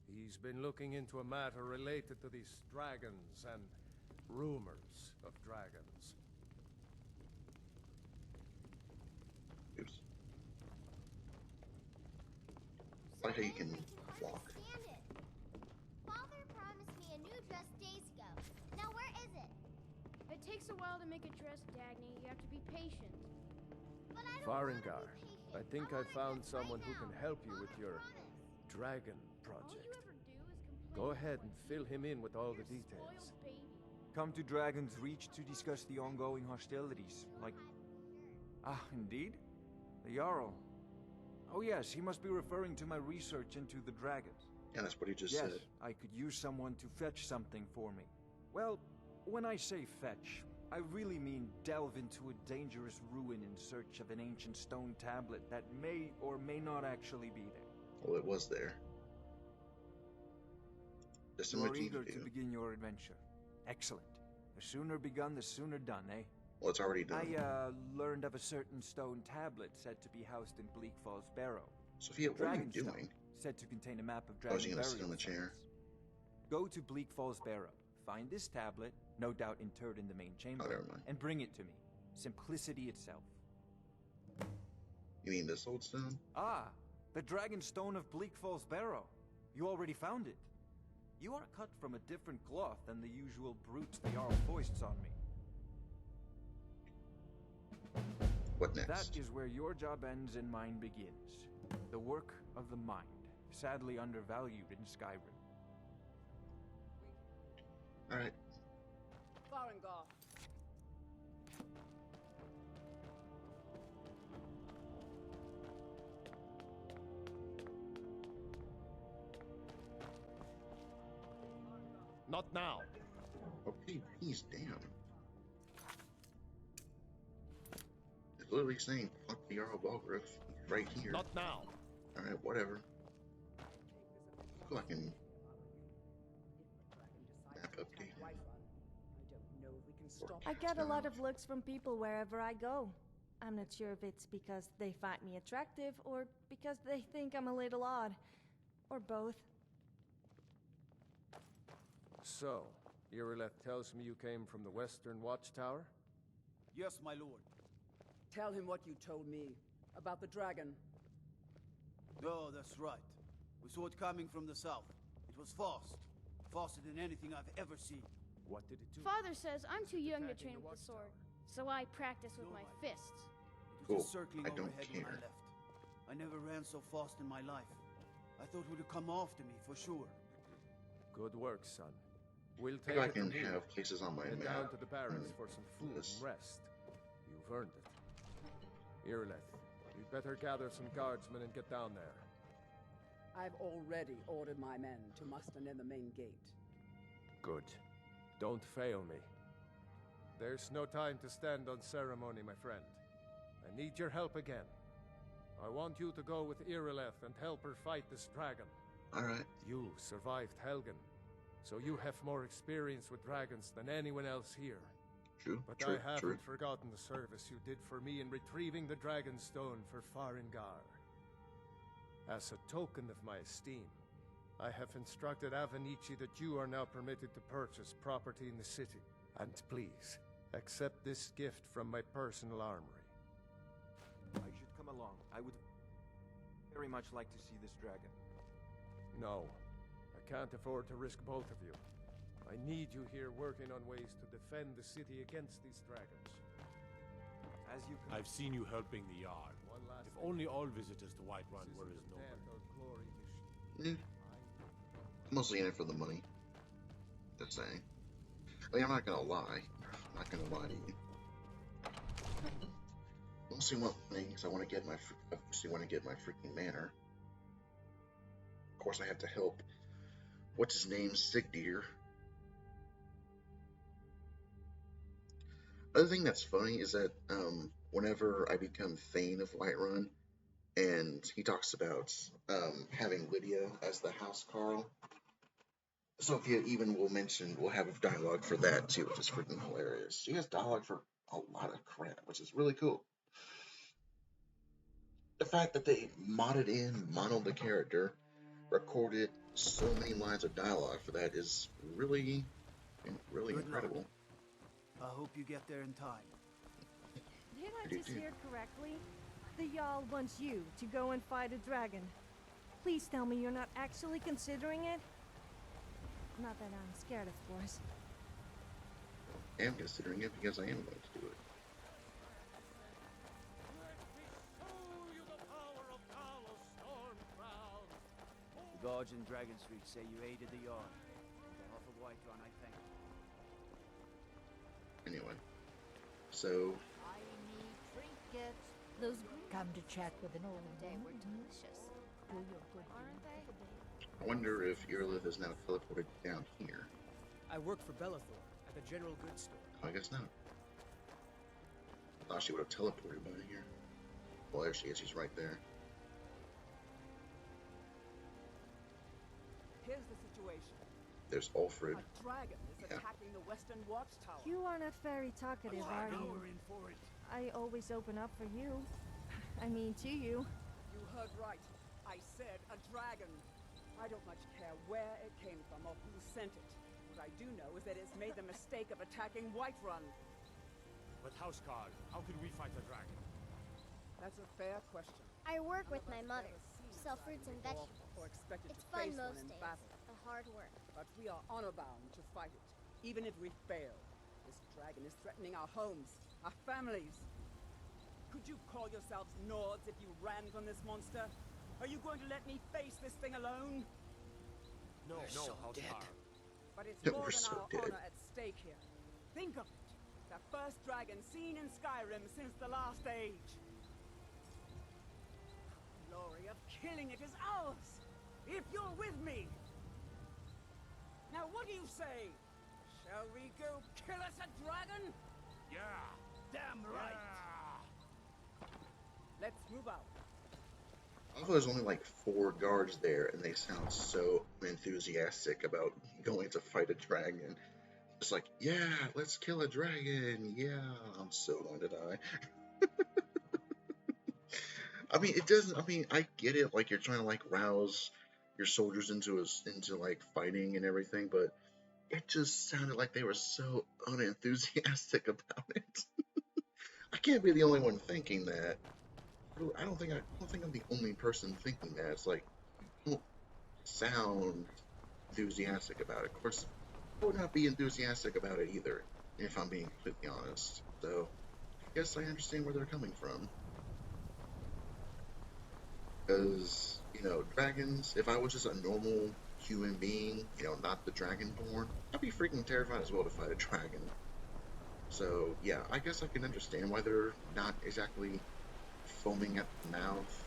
He's been looking into a matter related to these dragons and rumors of dragons. Oops. I like how you can walk. Understand it. Father promised me a new dress days ago. Now where is it? It takes a while to make a dress, Dagny. You have to be patient. But I don't wanna be Farengar, patient. I think I want my found dress someone right who can now. help you with Father your promised. dragon All project. you ever do is complain. Go ahead about and what fill you him in with all the You're a details. spoiled baby. Come to Dragon's Reach to discuss the ongoing hostilities, like... Ah, indeed? The Jarl. Oh yes, he must be referring to my research into the dragons. Yeah, that's what he just Yes, said. I could use someone to fetch something for me. Well, when I say fetch, I really mean delve into a dangerous ruin in search of an ancient stone tablet that may or may not actually be there. Well, it was there. Just You so are much eager to to do. begin your adventure. Excellent. The sooner begun, the sooner done, eh? Well, it's already done. I learned of a certain stone tablet said to be housed in Bleak Falls Barrow. Sophia, what are you Dragonstone, doing? said to contain a map of Oh, dragon is he gonna sit burial on the chair? sites. Go to Bleak Falls Barrow, find this tablet, no doubt interred in the main chamber, Oh, never mind. and bring it to me. Simplicity itself. You mean this old stone? Ah, the dragon stone of Bleak Falls Barrow. You already found it. You are cut from a different cloth than the usual brutes the Jarl foists on me. What next? That is where your job ends and mine begins. The work of the mind, sadly undervalued in Skyrim. Alright. Farengar. Not now. Okay, he's damn. It's literally saying, fuck the Jarl Balgruuf. He's right here. Not now. Alright, whatever. Fucking map update. I get a lot of looks from people wherever I go. I'm not sure if it's because they find me attractive or because they think I'm a little odd. Or both. So, Irileth tells me you came from the Western Watchtower? Yes, my lord. Tell him what you told me about the dragon. Oh, that's right. We saw it coming from the south. It was fast. Faster than anything I've ever seen. What did it do? Father says I'm too young to Attacking train the with the sword, watchtower. so I practice with my fists. It Cool. was just circling I don't overhead when I care. left. I never ran so fast in my life. I thought it would have come after me, for sure. Good work, son. We'll I take think I it can from here. have places on my Head map. down to the barracks for some food Yes. and rest. You've earned it. Irileth, we'd better gather some guardsmen and get down there. I've already ordered my men to muster near the main gate. Good. Don't fail me. There's no time to stand on ceremony, my friend. I need your help again. I want you to go with Irileth and help her fight this dragon. Alright. You survived Helgen, so you have more experience with dragons than anyone else here. True, But true, I haven't true. forgotten the service you did for me in retrieving the dragon stone for Farengar. As a token of my esteem, I have instructed Avenici that you are now permitted to purchase property in the city. And please, accept this gift from my personal armory. I should come along. I would very much like to see this dragon. No, I can't afford to risk both of you. I need you here working on ways to defend the city against these dragons. As you can... I've seen you helping the Jarl. One last If thing. only all visitors to Whiterun This were isn't as a noble. death or glory mission. I'm mostly in it for the money. Just saying. I mean, I'm not gonna lie. I'm not gonna lie to you. Mostly want money because I want to get my. Obviously, want to get my freaking manor. Of course, I have to help. What's his name? Sigdeer. Other thing that's funny is that whenever I become Thane of Whiterun, and he talks about having Lydia as the house Carl, Sofia even will have dialogue for that too, which is freaking hilarious. She has dialogue for a lot of crap, which is really cool. The fact that they modeled the character, recorded so many lines of dialogue for that is really, really Good incredible. luck. I hope you get there in time. Did I do just too. hear correctly? The Jarl wants you to go and fight a dragon. Please tell me you're not actually considering it. Not that I'm scared, of course. I am considering it because I am going to do it. The guards in Dragon Street say you aided the Jarl. On behalf of Whiterun, I thank you. Anyway, so I need trinkets. Those come to chat with an old day were delicious. Do your good aren't they? I wonder if Irileth is now teleported down here. I work for Bellathor at the general goods store. I guess not. Thought she would have teleported by here. Well, there she is. She's right there. Here's the situation. There's Ulfrid. A dragon is attacking the Western Watchtower. You are not very talkative, are you? we're in for it. I always open up for you. I mean, to you. You heard right. I said a dragon. I don't much care where it came from or who sent it. What I do know is that it's made the mistake of attacking Whiterun. But Houseguard, how could we fight a dragon? That's a fair question. I work with my None of us mother. ever seen a Sell fruits and dragon before vegetables. Or expected It's to fun face one most in days, battle. but hard work. But we are honor-bound to fight it, even if we fail. This dragon is threatening our homes, our families. Could you call yourselves Nords if you ran from this monster? Are you going to let me face this thing alone? No, so Houseguard. But it's Yeah, more we're than so our dead. honor at stake here. Think of it. The first dragon seen in Skyrim since the last age. The glory of killing it is ours, if you're with me. Now what do you say? Shall we go kill us a dragon? Yeah. Damn right. Let's move out. I thought there's only like 4 guards there, and they sound so enthusiastic about going to fight a dragon. It's like, yeah, let's kill a dragon. Yeah, I'm so going to die. I mean, it doesn't. I mean, I get it. Like, you're trying to like rouse your soldiers into like fighting and everything, but it just sounded like they were so unenthusiastic about it. I can't be the only one thinking that. I don't think I'm the only person thinking that. It's like, you don't sound enthusiastic about it. Of course, I would not be enthusiastic about it either, if I'm being completely honest. So, I guess I understand where they're coming from. Because, you know, dragons, if I was just a normal human being, you know, not the Dragonborn, I'd be freaking terrified as well to fight a dragon. So, yeah, I guess I can understand why they're not exactly foaming at the mouth.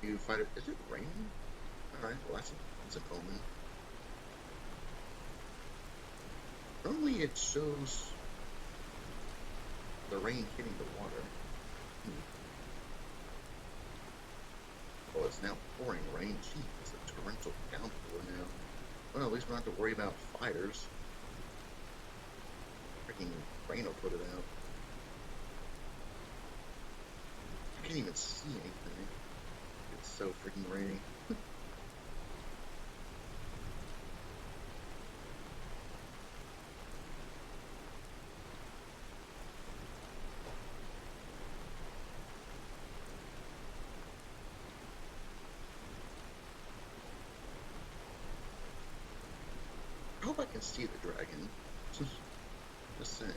You fight it. Is it raining? Alright, well, that's an omen. Normally it shows the rain hitting the water. Oh, it's now pouring rain. Gee, it's a torrential downpour now. Well, at least we don't have to worry about fires. Freaking rain will put it out. I can't even see anything. It's so freaking rainy. I hope I can see the dragon. Just saying.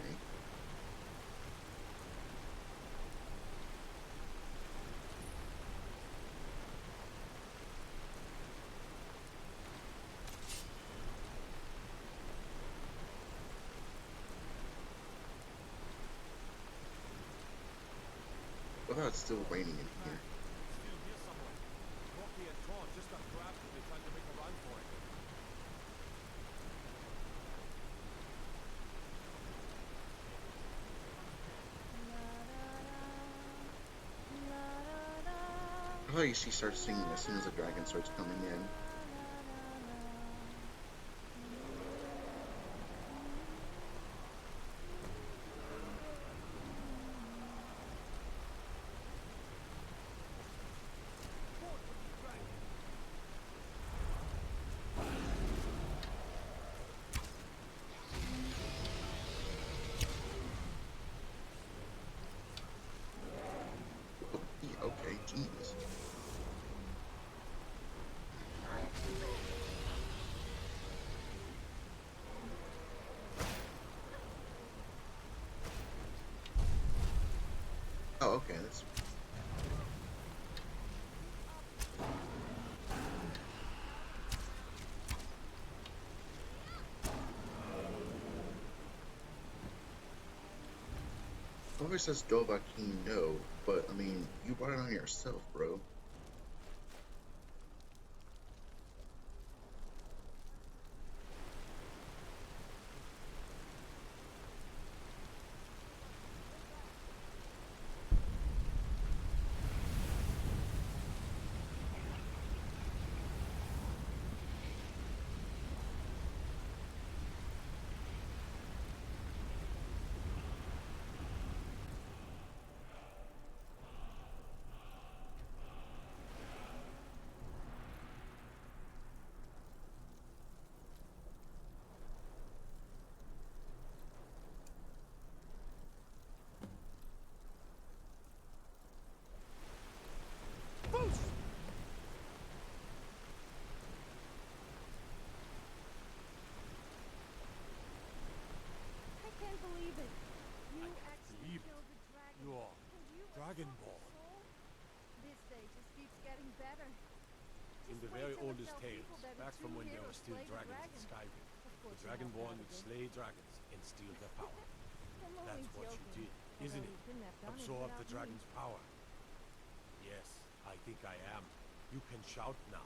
What about it's still raining in here? Still here somewhere. Rocky and Torn just got grabbed and they tried to make a run for it. I thought she starts singing as soon as the dragon starts coming in. Okay, jeez. Oh, okay, that's... Whoever says Dovahkiin no, but I mean, you brought it on yourself, bro. I can't believe it. You actually believe killed the dragon. You are And you were Dragonborn. soul? This day just keeps getting better. In Just the wait very till oldest tell tales, people that back the from true when there were heroes still slay the dragons in dragon. Skyrim, Of the course you have Dragonborn that would again. slay dragons and steal their power. That's what you did, isn't it? Absorb the dragon's power. Yes, I think I am. You can shout now.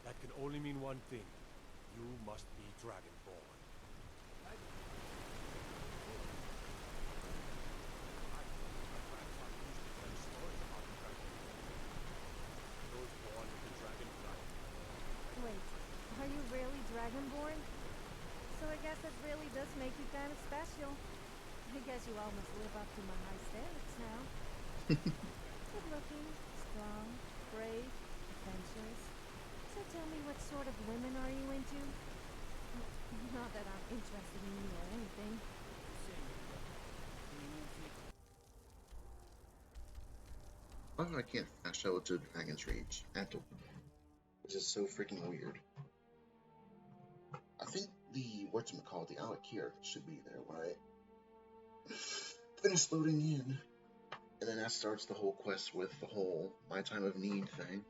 That can only mean one thing. You must be Dragonborn. Wait, are you really Dragonborn? So I guess that really does make you kind of special. I guess you almost live up to my high standards now. Good looking, strong, brave, adventurous. So tell me, what sort of women are you into? Not that I'm interested in you or anything. Oh, I can't fast travel to Dragon's Reach at all. This is so freaking weird. I think the whatchamacallit, the Alakir should be there, right? Finish loading in. And then that starts the whole quest with the whole My Time of Need thing.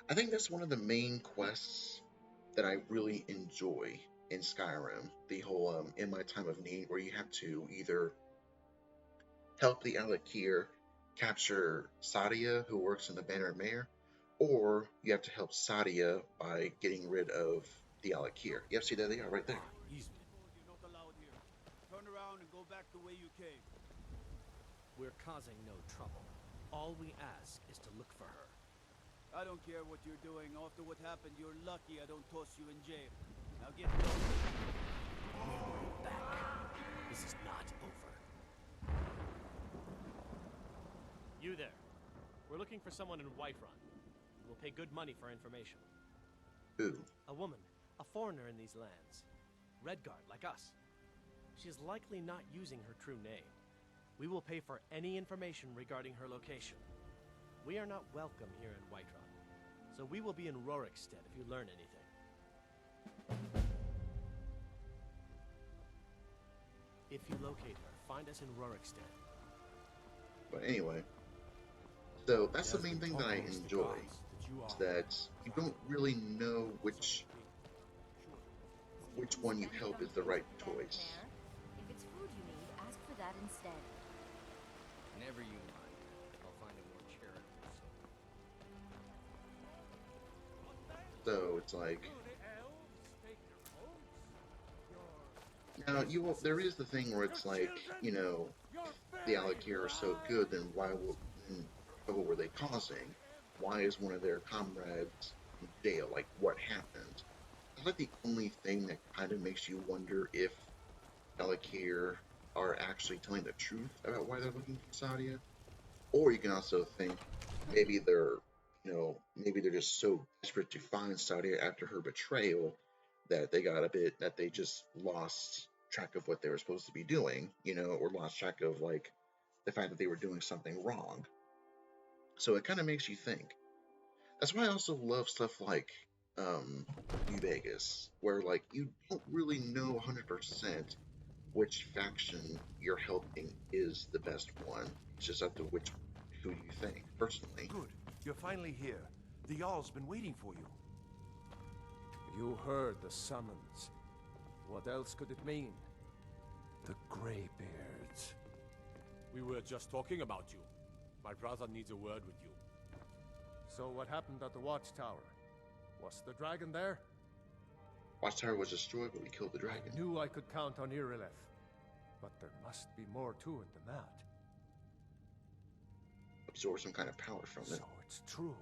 I think that's one of the main quests that I really enjoy in Skyrim. The whole In My Time of Need, where you have to either help the Alakir capture Sadia, who works in the Banner Mare, or you have to help Sadia by getting rid of the Alakir. Yep, see, there they are, right there. You're not allowed here. Turn around and go back the way you came. We're causing no trouble. All we ask is to look for her. I don't care what you're doing. After what happened, you're lucky I don't toss you in jail. Now get going. Back. This is not over. You there. We're looking for someone in Whiterun. We'll pay good money for information. Who? A woman. A foreigner in these lands. Redguard, like us. She is likely not using her true name. We will pay for any information regarding her location. We are not welcome here in Whiterun, so we will be in Rorikstead if you learn anything. If you locate her, find us in Rorikstead. But anyway, so that's the main thing that I enjoy, is that you don't really know which one you help is the right choice. If it's food you need, ask for that instead. Never you mind. I'll find a more charitable soul. So it's like, now there is the thing where it's like, you know, the Alakir are so good, then what were they causing? Why is one of their comrades in jail? Like, what happened? That's like the only thing that kind of makes you wonder if Alakir are actually telling the truth about why they're looking for Sadia. Or you can also think maybe they're just so desperate to find Sadia after her betrayal that they just lost track of what they were supposed to be doing, or lost track of like the fact that they were doing something wrong. So it kind of makes you think. That's why I also love stuff like New Vegas, where like you don't really know 100% which faction you're helping is the best one. It's just up to who you think, personally. Good. You're finally here. The Jarl's been waiting for you. You heard the summons. What else could it mean? The Greybeards. We were just talking about you. My brother needs a word with you. So what happened at the Watchtower? Was the dragon there? Watchtower was destroyed, but we killed the dragon. I knew I could count on Irileth. But there must be more to it than that. Absorb some kind of power from it. So it's true.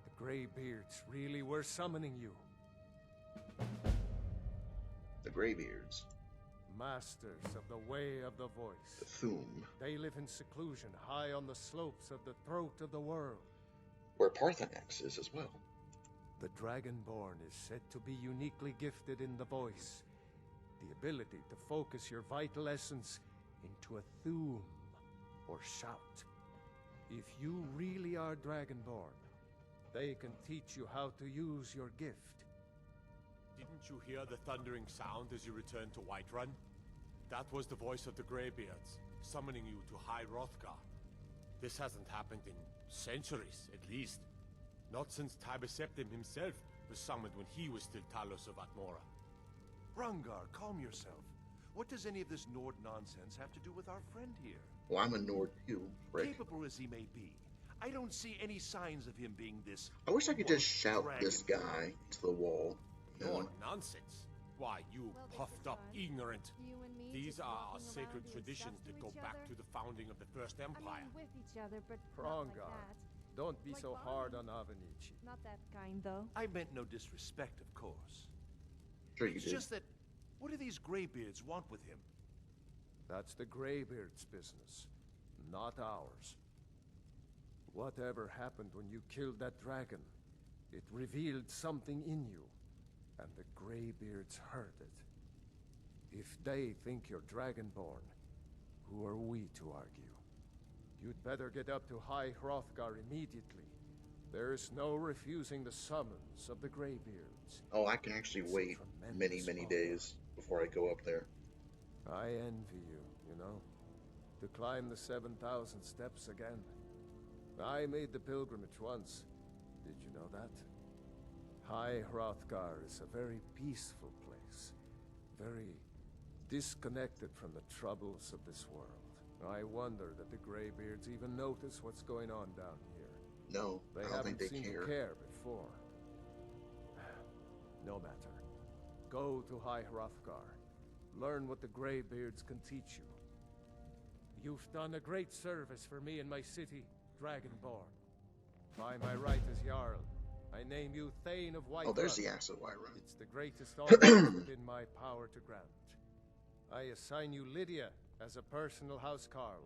The Greybeards really were summoning you. The Greybeards. Masters of the Way of the Voice. The Thum. They live in seclusion high on the slopes of the throat of the world. Where Parthenax is as well. The Dragonborn is said to be uniquely gifted in the voice. The ability to focus your vital essence into a Thum, or shout. If you really are Dragonborn, they can teach you how to use your gift. Didn't you hear the thundering sound as you returned to Whiterun? That was the voice of the Greybeards, summoning you to High Hrothgar. This hasn't happened in centuries, at least. Not since Tiber Septim himself was summoned when he was still Talos of Atmora. Rungar, calm yourself. What does any of this Nord nonsense have to do with our friend here? Well, I'm a Nord too, Rick. Capable as he may be, I don't see any signs of him being this... I wish I could just shout dragon. this guy to the wall. You know? Nord nonsense? Why, you puffed up ignorant. These are our sacred traditions that go back to the founding of the First Empire. I mean, with each other, but not like Prongar, that. don't be Like so Barney. hard on Avenici. Not that kind, though. I meant no disrespect, of course. Sure you It's did. just that, what do these graybeards want with him? That's the Greybeard's business, not ours. Whatever happened when you killed that dragon, it revealed something in you, and the Greybeards heard it. If they think you're Dragonborn, who are we to argue? You'd better get up to High Hrothgar immediately. There's no refusing the summons of the Greybeards. Oh, I can actually wait many, many days before I go up there. I envy you, you know, to climb the 7,000 steps again. I made the pilgrimage once. Did you know that? High Hrothgar is a very peaceful place. Very disconnected from the troubles of this world. I wonder that the Greybeards even notice what's going on down here. No, They I don't haven't think they seemed care. to care before. No matter. Go to High Hrothgar. Learn what the Greybeards can teach you. You've done a great service for me and my city, Dragonborn. By my right as Jarl, I name you Thane of Whiterun. Oh, there's the Axe of Whiterun. It's the greatest honor within my power to grant. I assign you Lydia as a personal housecarl,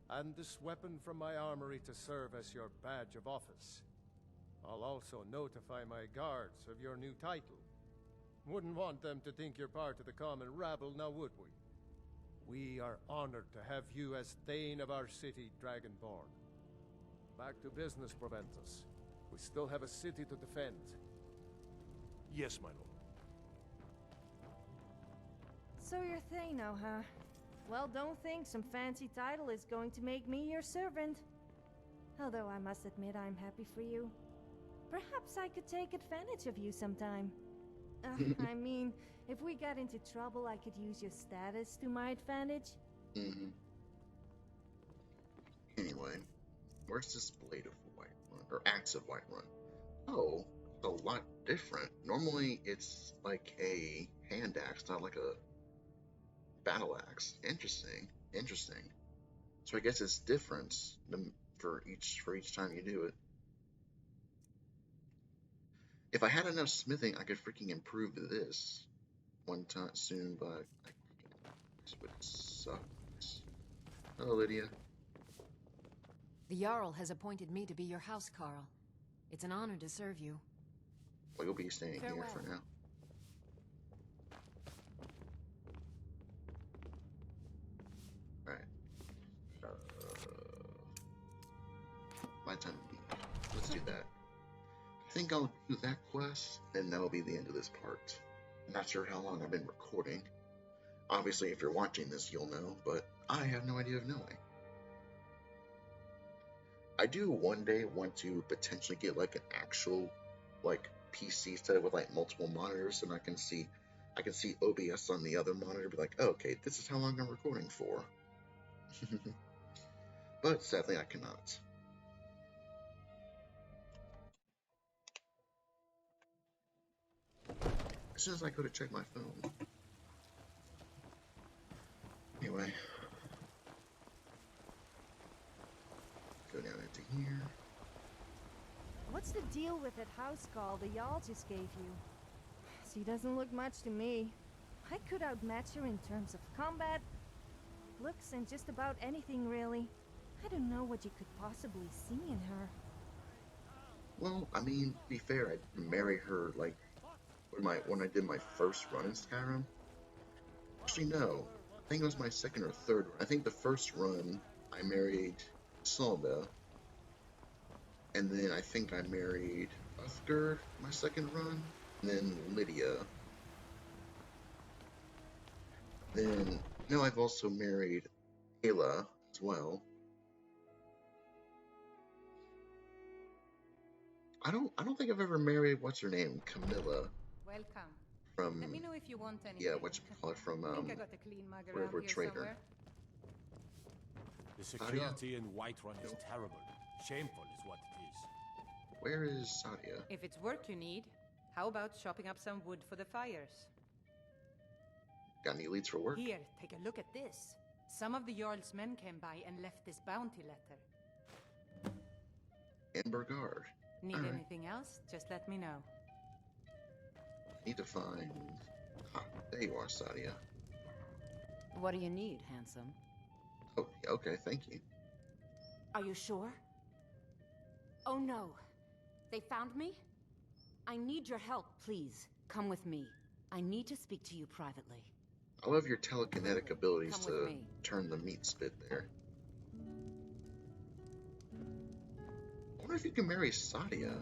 and this weapon from my armory to serve as your badge of office. I'll also notify my guards of your new title. Wouldn't want them to think you're part of the common rabble, now would we? We are honored to have you as Thane of our city, Dragonborn. Back to business, Proventus. We still have a city to defend. Yes, my lord. So you're Thano, huh? Well, don't think some fancy title is going to make me your servant. Although I must admit I'm happy for you. Perhaps I could take advantage of you sometime. I mean, if we got into trouble, I could use your status to my advantage. Mm-hmm. Anyway, where's this blade of Whiterun, or axe of Whiterun? Oh, it's a lot different. Normally, it's like a hand axe, not like a battle axe. Interesting. Interesting. So I guess it's different for each time you do it. If I had enough smithing, I could freaking improve this one time soon, but I can't. This would suck. Hello, Lydia. The Jarl has appointed me to be your housecarl. It's an honor to serve you. Well, you'll be staying Farewell. here for now. Alright. My time to leave. Let's do that. I think I'll do that quest, and that'll be the end of this part. I'm not sure how long I've been recording. Obviously, if you're watching this, you'll know, but I have no idea of knowing. I do one day want to potentially get like an actual like PC setup with like multiple monitors, and I can see OBS on the other monitor, be like, oh, okay, this is how long I'm recording for. But sadly, I cannot. As soon as I go to check my phone. Anyway. Go down into here. What's the deal with that house call the Jarl just gave you? She doesn't look much to me. I could outmatch her in terms of combat, looks, and just about anything, really. I don't know what you could possibly see in her. Well, I mean, to be fair, I married her, like, when I did my first run in Skyrim. Actually, no. I think it was my second or third run. I think the first run, I married Isolde. And then I think I married Uthgerd my second run. And then Lydia. Then, no, I've also married Ayla as well. I don't think I've ever married, what's her name? Camilla. Welcome. from Let me know if you want anything. yeah, what you call it from I think I got a clean mug wherever around here trader. somewhere. The security in Whiterun is terrible. Shameful is what it is. Where is Sadia? If it's work you need, how about chopping up some wood for the fires? Got any leads for work? Here, take a look at this. Some of the Jarl's men came by and left this bounty letter. Amber Guard. Need All right. anything else? Just let me know. Need to find. Ah, there you are, Sadia. What do you need, handsome? Oh, yeah, okay, thank you. Are you sure? Oh no. They found me? I need your help, please. Come with me. I need to speak to you privately. I love your telekinetic abilities Come with to me. turn the meat spit there. I wonder if you can marry Sadia.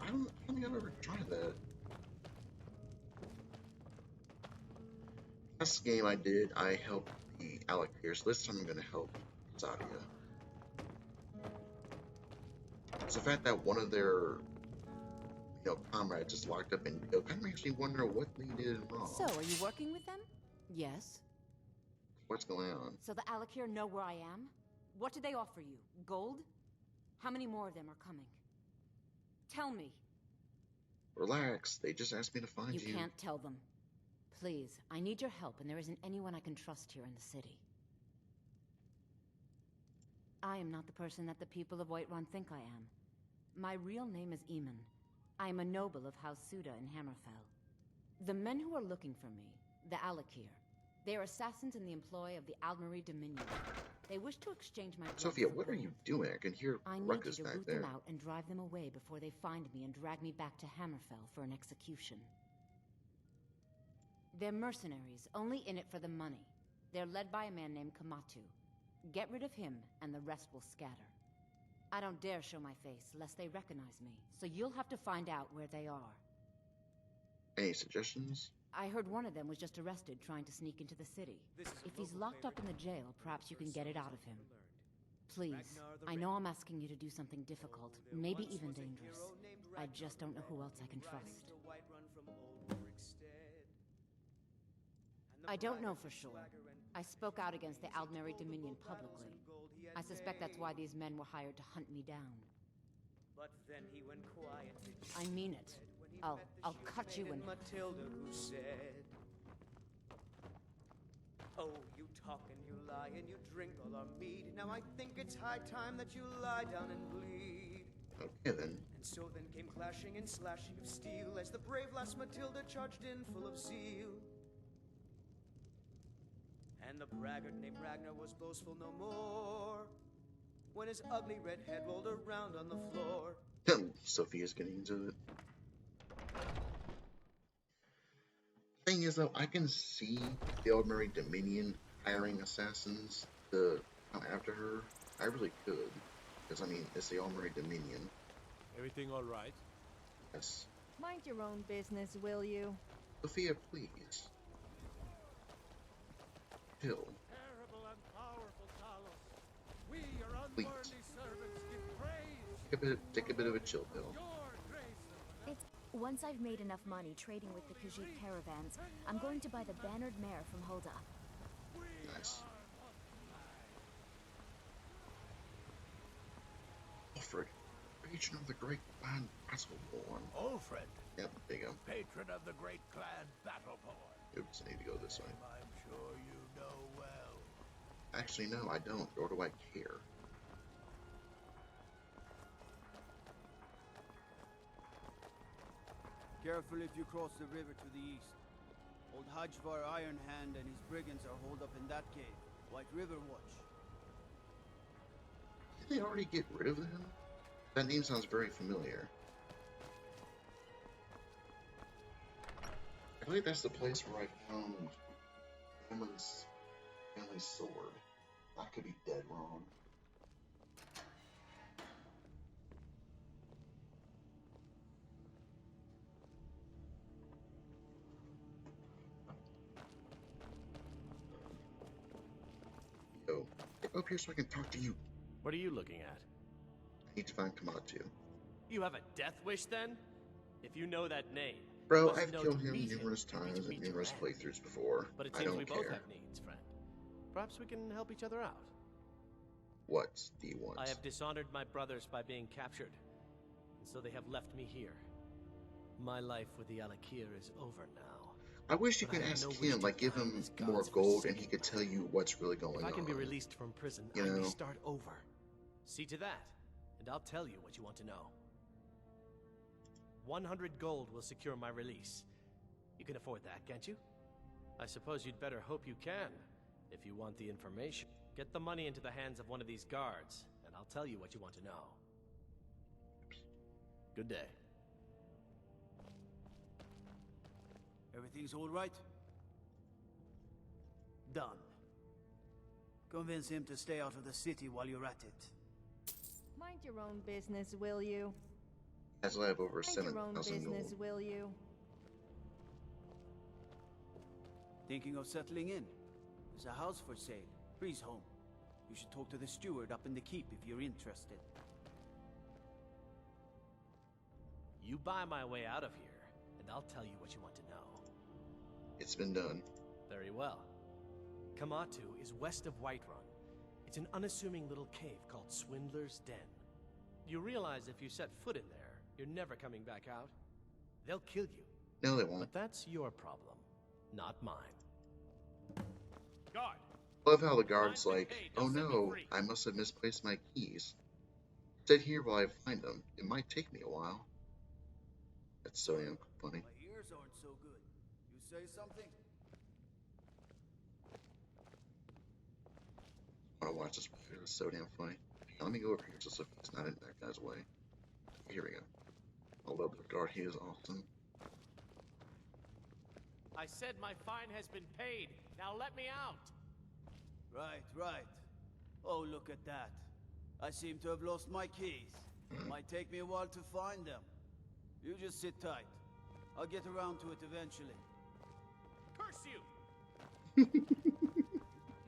I don't think I've ever tried that. Last game I did, I helped the Alec here, so this time I'm gonna help Sadia. It's the fact that one of their, comrades is locked up in jail kind of makes me wonder what they did wrong. So, are you working with them? Yes. What's going on? So the Alakir know where I am? What do they offer you? Gold? How many more of them are coming? Tell me. Relax, they just asked me to find you. You can't tell them. Please, I need your help, and there isn't anyone I can trust here in the city. I am not the person that the people of Whiterun think I am. My real name is Eamon. I am a noble of House Suda in Hammerfell. The men who are looking for me, the Alakir, they are assassins in the employ of the Aldmeri Dominion. They wish to exchange my blood Sophia, for what are gold. you doing? I can hear I need ruckus you to back root there. them out and drive them away before they find me and drag me back to Hammerfell for an execution. They're mercenaries, only in it for the money. They're led by a man named Kamatu. Get rid of him, and the rest will scatter. I don't dare show my face, lest they recognize me, so you'll have to find out where they are. Any suggestions? I heard one of them was just arrested trying to sneak into the city. If he's locked up in the jail, perhaps you can get it out of him. Please, I know I'm asking you to do something difficult, maybe even dangerous. I just don't know who else I can trust. I don't know for sure. I spoke out against the Aldmeri Dominion publicly. I suspect that's why these men were hired to hunt me down. But then he went quiet. I mean it. I'll cut you in. Matilda who said, "Oh, you talk and you lie and you drink all our mead. Now I think it's high time that you lie down and bleed." Okay then. And so then came clashing and slashing of steel as the brave lass Matilda charged in full of zeal. And the braggart named Ragnar was boastful no more when his ugly red head rolled around on the floor. Sophia's getting into it. Thing is, though, I can see the Aldmeri Dominion hiring assassins to come after her. I really could. Because, I mean, it's the Aldmeri Dominion. Everything all right? Yes. Mind your own business, will you? Sophia, please. Chill. Terrible and powerful Talos. We, your Please. unworthy servants, give praise. Take a bit of a chill pill. Once I've made enough money trading with the Khajiit caravans, I'm going to buy the bannered mare from Hulda. Nice. Alfred, patron of the great clan Battleborn. Alfred. Yep, there you go. Patron of the great clan Battleborn. Oops, I need to go this way. I'm sure you know well. Actually, no, I don't. Or do I care? Careful if you cross the river to the east. Old Hajvar Ironhand and his brigands are holed up in that cave. White River Watch. Did they already get rid of them? That name sounds very familiar. I believe that's the place where I found Emma's family sword. I could be dead wrong. Yo, get up here so I can talk to you. What are you looking at? I need to find Kamatu. You have a death wish then? If you know that name. Bro, wasn't I've known killed to him meet numerous for me to times in meet numerous your end. playthroughs before. But it I seems don't we both care. have needs, friend. Perhaps we can help each other out. What do you want? I have dishonored my brothers by being captured, and so they have left me here. My life with the Alakir is over now. I wish you But could I have ask no wish him, to like, give die in him this more God's gold and he forsaken could tell you what's really going If on. I can be released from prison, You I may know? start over. See to that, and I'll tell you what you want to know. 100 gold will secure my release. You can afford that, can't you? I suppose you'd better hope you can, if you want the information. Get the money into the hands of one of these guards, and I'll tell you what you want to know. Good day. Everything's all right? Done. Convince him to stay out of the city while you're at it. Mind your own business, will you? As I have over Mind your own 7,000 business, gold. will you? Thinking of settling in? There's a house for sale. Breeze home. You should talk to the steward up in the keep if you're interested. You buy my way out of here, and I'll tell you what you want to know. It's been done. Very well. Kamatu is west of Whiterun. It's an unassuming little cave called Swindler's Den. You realize if you set foot in there, you're never coming back out? They'll kill you. No, they won't. But that's your problem, not mine. Guard! Love how the guard's like, oh no, I must have misplaced my keys. Sit here while I find them. It might take me a while. That's so damn funny. My ears aren't so good. You say something? I want to watch this. It's so damn funny. Let me go over here just so it's not in that guy's way. Here we go. I love the guard. He is awesome. I said my fine has been paid. Now let me out. Right, right. Oh, look at that. I seem to have lost my keys. Might take me a while to find them. You just sit tight. I'll get around to it eventually. Curse you!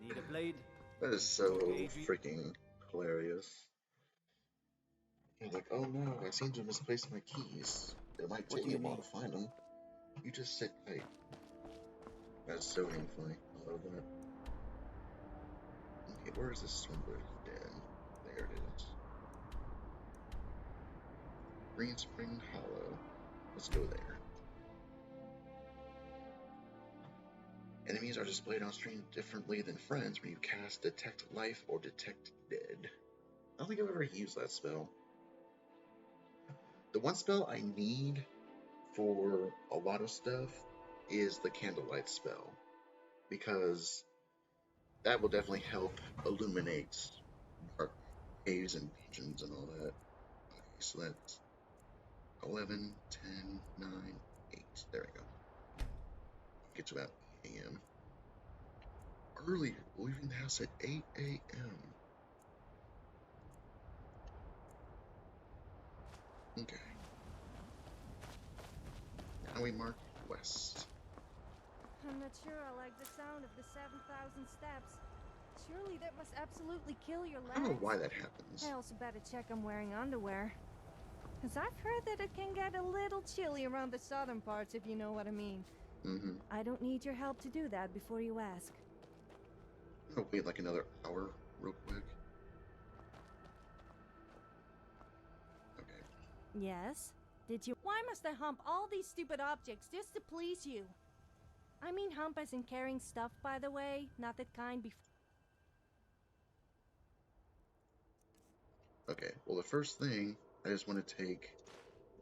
Need a blade? That is so freaking hilarious. He's like, oh no, I seem to have misplaced my keys. It might take me a while to find them. You just sit tight. That's so damn funny. I love that. Okay, where is this Swindler's Den? There it is. Green Spring Hollow. Let's go there. Enemies are displayed on screen differently than friends when you cast Detect Life or Detect Dead. I don't think I've ever used that spell. The one spell I need for a lot of stuff is the Candlelight spell, because that will definitely help illuminate dark caves and dungeons and all that. Okay, so that's 11, 10, 9, 8. There we go. Get to about 8 a.m. Earlier, leaving the house at 8 a.m. Okay. Now we mark west. I'm not sure I like the sound of the 7,000 steps. Surely that must absolutely kill your legs. I don't know why that happens. I also better check I'm wearing underwear. Because I've heard that it can get a little chilly around the southern parts, if you know what I mean. Mm-hmm. I don't need your help to do that before you ask. I'm gonna wait like another hour real quick. Okay. Yes? Did you? Why must I hump all these stupid objects just to please you? I mean hump as in carrying stuff, by the way, not that kind before. Okay, well the first thing, I just want to take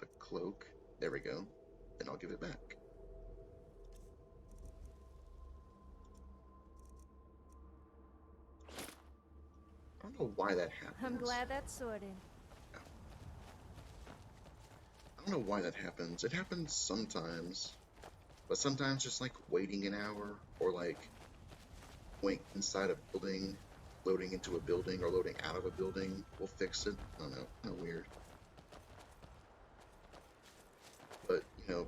the cloak. There we go. Then I'll give it back. I don't know why that happens. I'm glad that's sorted. I don't know why that happens. It happens sometimes. But sometimes just like waiting an hour or like going inside a building, loading into a building or loading out of a building will fix it. I don't know. Kind of weird. But, you know,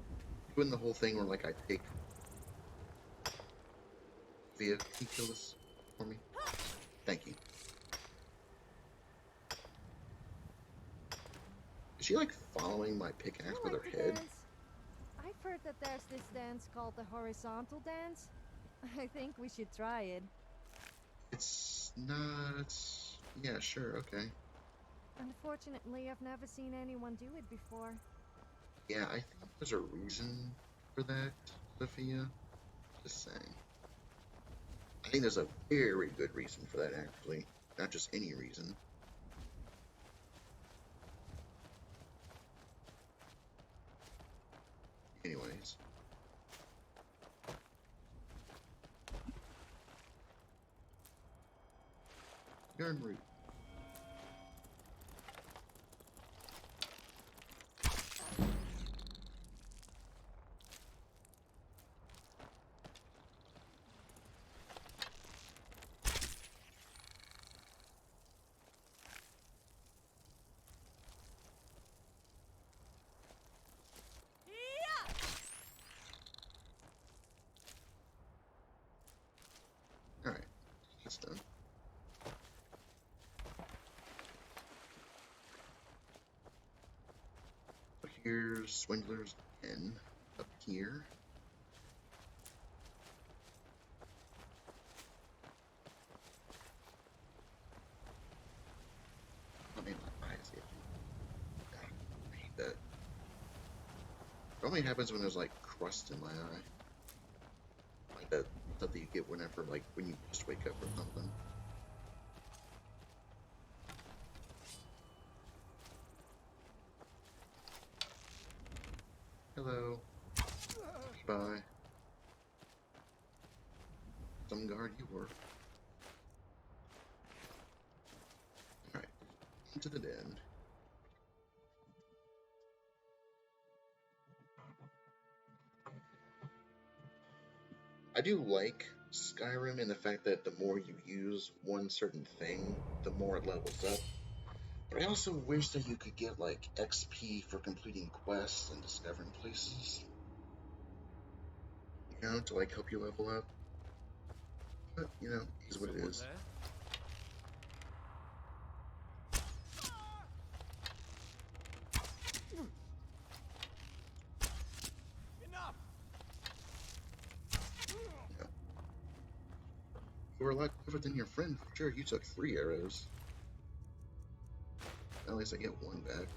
doing the whole thing where like I take Via, can you kill this for me? Thank you. Is she like following my pickaxe with her head? I heard that there's this dance called the horizontal dance. I think we should try it. It's not... Yeah, sure, okay. Unfortunately, I've never seen anyone do it before. Yeah, I think there's a reason for that, Sophia. Just saying. I think there's a very good reason for that, actually. Not just any reason. Anyways. Yarn root. Alright, that's done. So here's Swindler's Den up here. Oh man, my eyes itchy. God, I hate that. It only happens when there's like crust in my eye. Like that stuff that you get whenever, like, when you just wake up or something. Hello. Bye. Some guard you were. Alright. Into the den. I do like Skyrim in the fact that the more you use one certain thing, the more it levels up. But I also wish that you could get, like, XP for completing quests and discovering places. You know, to, like, help you level up. But, you know, it is what it is. You were a lot clever than your friend, for sure. You took 3 arrows. At least I get 1 back.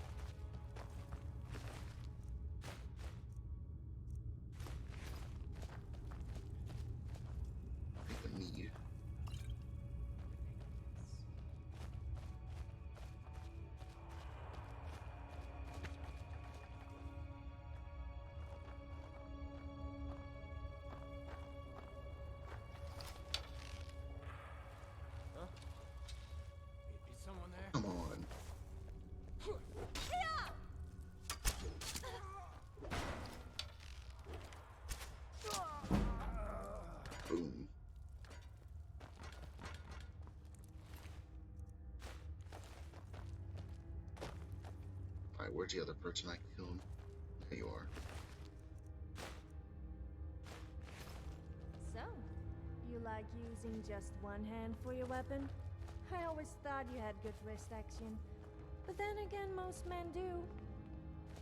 Take the mead. Someone there? Come on. Boom. Alright, where's the other person I killed? There you are. So, you like using just one hand for your weapon? I always thought you had good wrist action. But then again, most men do.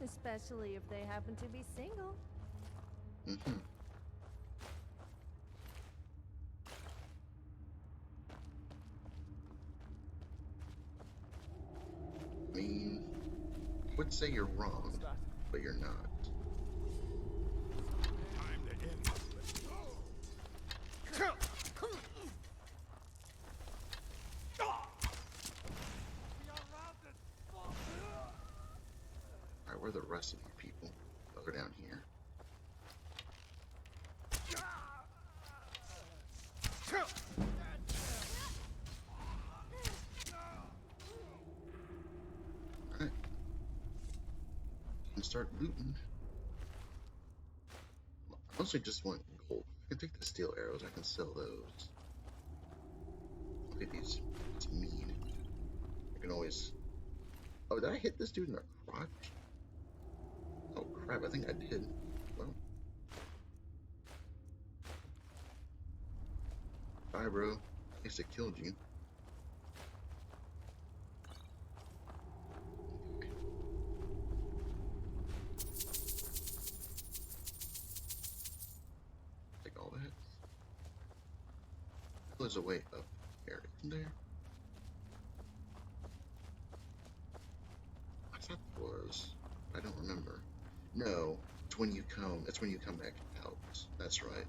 Especially if they happen to be single. Mm-hmm. I mean, I would say you're wrong, but you're not. Time to end this. Alright, where are the rest of you people? Oh, they're down here. Alright. Can start looting. I mostly just want gold. I can take the steel arrows, I can sell those. Look at these. It's mean. I can always... Oh, did I hit this dude in the crotch? Oh crap, I think I did. Well. Bye, bro. At least it killed you. there's a way up there, isn't there? I thought there was. I don't remember. No, it's when you come. It's when you come back out. That's right.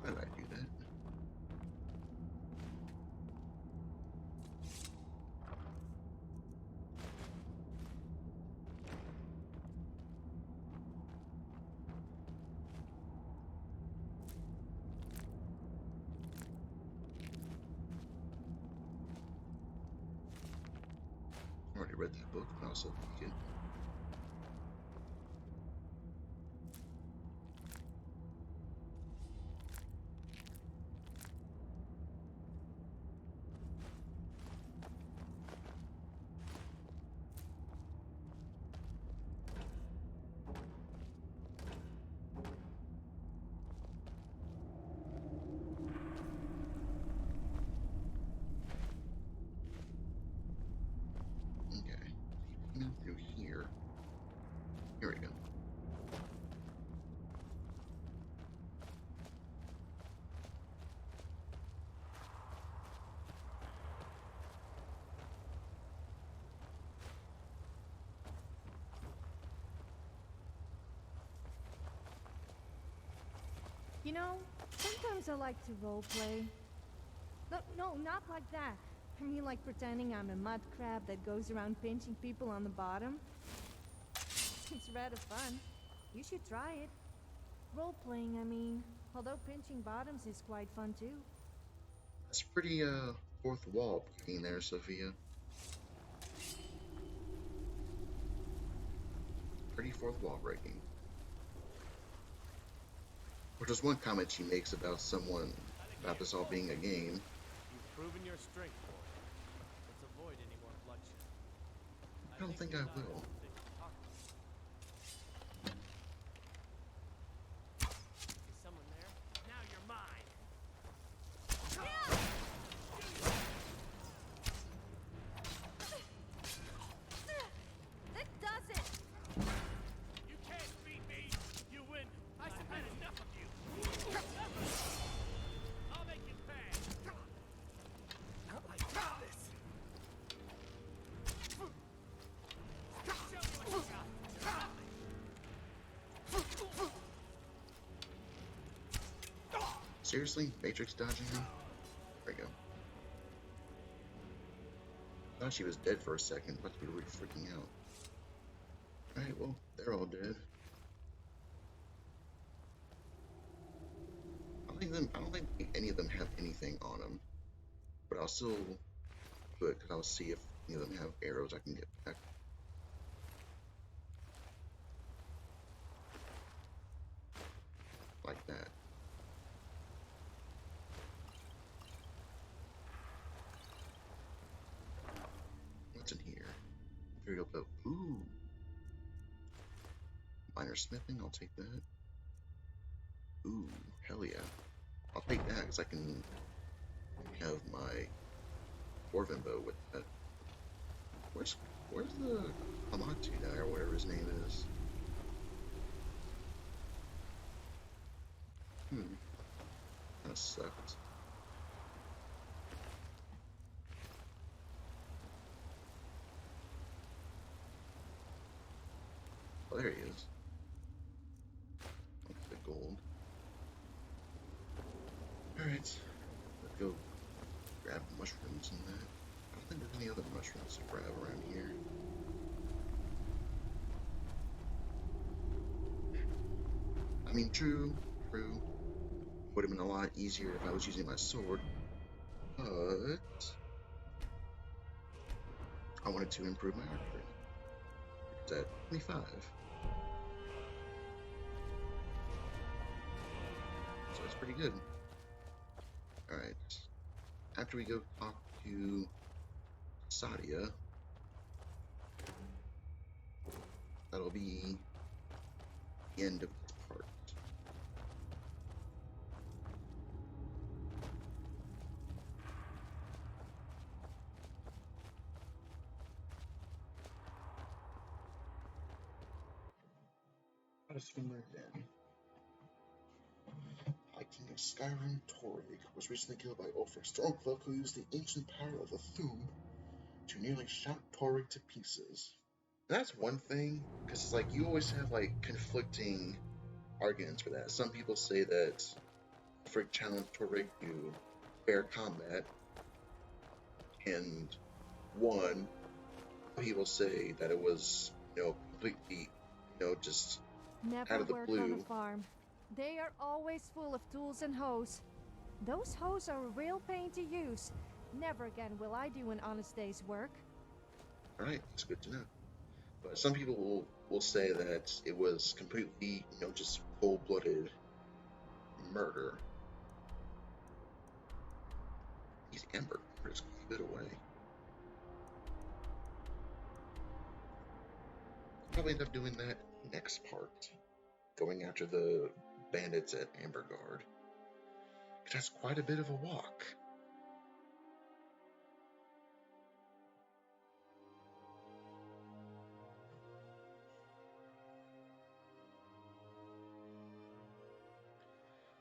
Why did I do that? I already read that book, but I'll still read it. Through here. Here we go. You know, sometimes I like to roleplay. No, not like that. I mean, like pretending I'm a mud crab that goes around pinching people on the bottom. It's rather fun. You should try it. Role-playing, I mean. Although pinching bottoms is quite fun too. That's pretty, fourth wall breaking there, Sophia. Pretty fourth wall breaking. Or just one comment she makes about this all being a game. You've proven your strength, boy. Let's avoid any more bloodshed. I don't think I will. Is someone there? Now you're mine. That does it! You can't beat me. You win. I've had enough of you. I'll make you pay. Not like this. Seriously? Matrix dodging me? There we go. I thought she was dead for a second, but we were freaking out. Alright, well, they're all dead. I don't think any of them have anything on them. But I'll still do it, because I'll see if any of them have arrows I can get back. Like that. What's in here? Imperial boat. Ooh. Minor smithing, I'll take that. Ooh, hell yeah. I'll take that because I can have my dwarven bow with that. Where's the Amatu guy or whatever his name is? Kinda sucked. Oh, there he is. Look at the gold. Alright, let's go grab mushrooms and that. I don't think there's any other mushrooms to grab around here. I mean, true. Would have been a lot easier if I was using my sword, but I wanted to improve my archery. It's at 25. So that's pretty good. Alright. after we go talk to Sadia, that'll be the end of this part. How to swim right in. High King of Skyrim, Torrig, was recently killed by Ulfric Stormcloak, who used the ancient power of the Thum to nearly shout Torrig to pieces. That's one thing, because it's like you always have like conflicting arguments for that. Some people say that Ulfric challenged Torrig to fair combat, and one people say that it was, completely, just Never out of the work blue. on a farm. They are always full of tools and hoes. Those hoes are a real pain to use. Never again will I do an honest day's work. Alright, that's good to know. But some people will say that it was completely, just cold-blooded murder. These amber is a bit away. Probably end up doing that next part. Going after the bandits at Amberguard. It has quite a bit of a walk.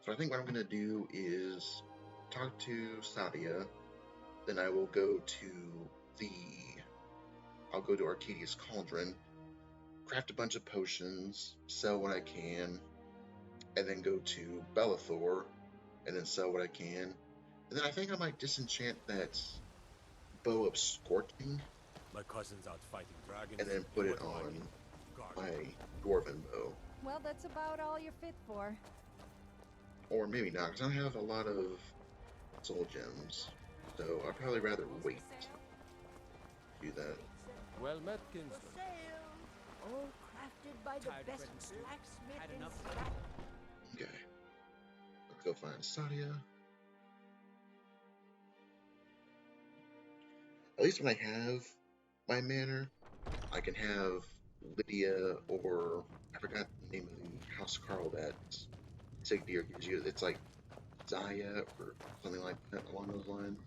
So I think what I'm going to do is talk to Sadia, then I will go to Arcadia's Cauldron, craft a bunch of potions, sell what I can, and then go to Bellathor, and then sell what I can. And then I think I might disenchant that bow of Scorching. My cousin's out fighting dragons. And then put it on my Dwarven bow. Well, that's about all you're fit for. Or maybe not, because I have a lot of soul gems. So I'd probably rather wait to do that. Well met, Kinsman. All crafted by the best blacksmith in Skyrim. Okay. Let's go find Sadia. At least when I have my manor, I can have Lydia, or I forgot the name of the House Carl that Sigdir gives you. It's like Zaya or something like that along those lines.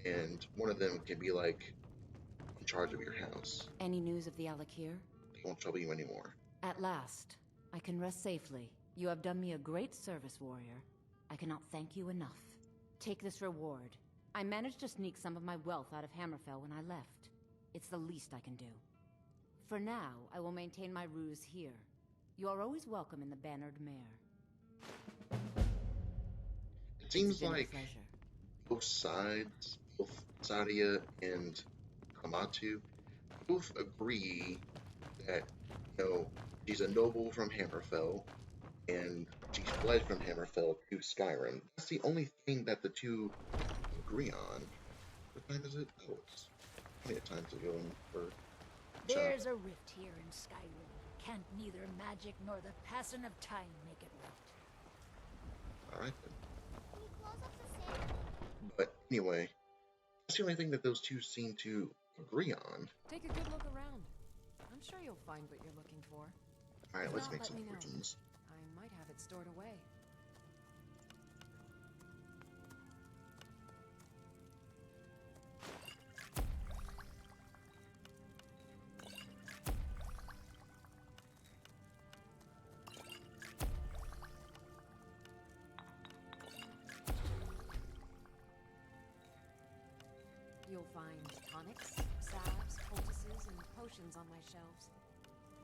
And one of them can be like in charge of your house. Any news of the Alakir? They won't trouble you anymore. At last, I can rest safely. You have done me a great service, warrior. I cannot thank you enough. Take this reward. I managed to sneak some of my wealth out of Hammerfell when I left. It's the least I can do. For now, I will maintain my ruse here. You are always welcome in the Bannered Mare. It seems like both sides, both Sadia and Kamatu, both agree that, she's a noble from Hammerfell, and she fled from Hammerfell to Skyrim. That's the only thing that the two agree on. What time is it? Oh, it's plenty of time to go in for There's a rift here in Skyrim. Can't neither magic nor the passing of time make it right. Alright then. But anyway, that's the only thing that those two seem to agree on. Take a good look around. I'm sure you'll find what you're looking for. Alright, If let's not, make let some me know. fortunes. I might have it stored away. You'll find tonics, salves, poultices, and potions on my shelves.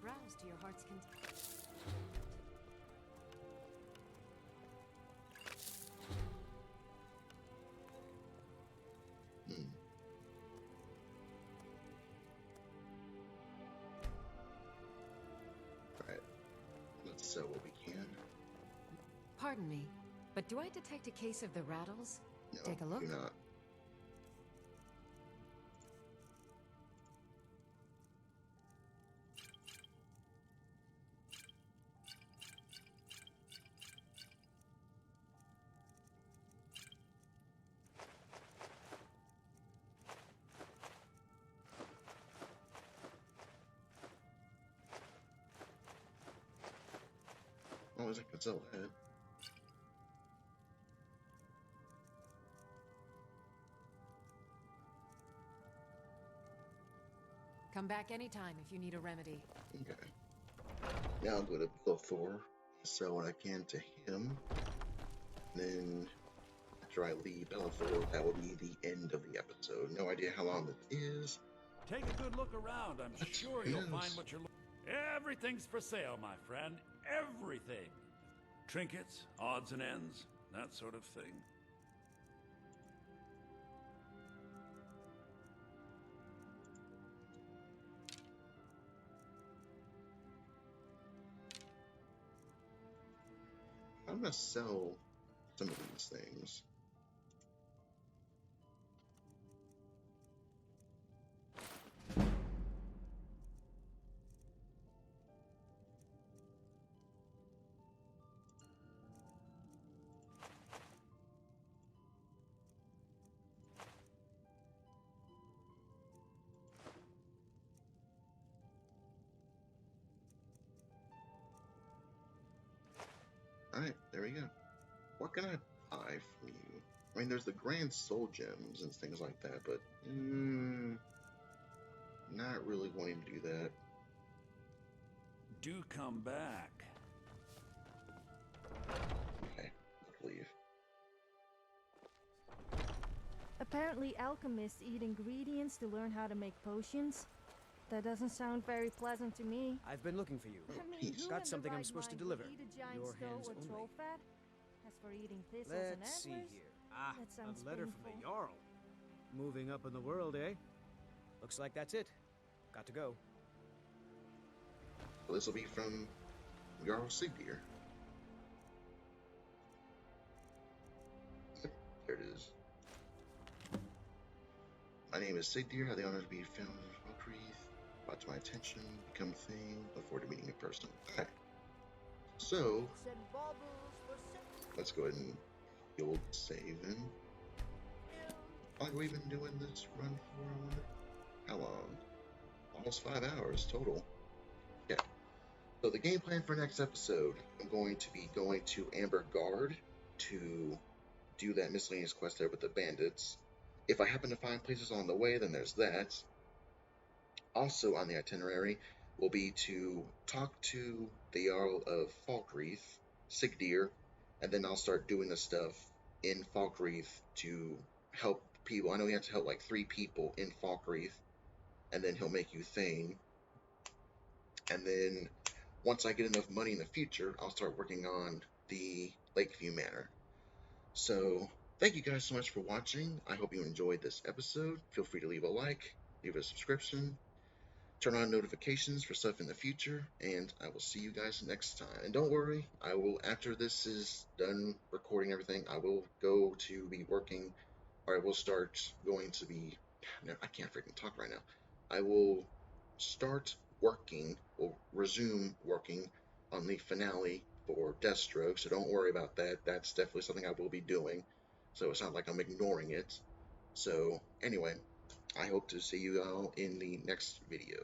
Browse to your heart's content. Alright, let's sell what we can. Pardon me, but do I detect a case of the rattles? No, Take a look. do not. long as I can sell that. Come back anytime if you need a remedy. Okay. Now I'll go to Thor, sell what I can to him. Then after I leave Bellathor, that will be the end of the episode. No idea how long this is. Take a good look around. I'm sure you'll find what you're looking for. Everything's for sale, my friend. Everything. Trinkets, odds and ends, that sort of thing. I'm gonna sell some of these things. Alright, there we go. What can I buy from you? I mean, there's the grand soul gems and things like that, but not really wanting to do that. Do come back. Okay, let's leave. Apparently alchemists eat ingredients to learn how to make potions. That doesn't sound very pleasant to me. I've been looking for you. I mean, Got something I'm supposed to deliver. Your hands or only. troll fat? As for eating thistles and Let's see antlers, here. that sounds a letter from painful. the Jarl. Moving up in the world, eh? Looks like that's it. Got to go. Well, this will be from Jarl Sigdir. Yep, there it is. My name is Sigdir. I have the honor to be found in Valkyrie. Brought to my attention, become a thing, look forward to meeting a person. Okay. So, let's go ahead and old saving. How long have we been doing this run for? I wonder? How long? Almost 5 hours total. Yeah. So the game plan for next episode, I'm going to be going to Amber Guard to do that miscellaneous quest there with the bandits. If I happen to find places on the way, then there's that. Also on the itinerary will be to talk to the Jarl of Falkreath, Sigdir, and then I'll start doing the stuff in Falkreath to help people. I know you have to help like 3 people in Falkreath, and then he'll make you Thane. And then once I get enough money in the future, I'll start working on the Lakeview Manor. So thank you guys so much for watching. I hope you enjoyed this episode. Feel free to leave a like, leave a subscription, turn on notifications for stuff in the future, and I will see you guys next time. And don't worry, I will, after this is done recording everything, I will go to be working, or I will start going to be, no, I can't freaking talk right now. I will start working, or resume working on the finale for Deathstroke, so don't worry about that. That's definitely something I will be doing, so it's not like I'm ignoring it. So anyway, I hope to see you all in the next video.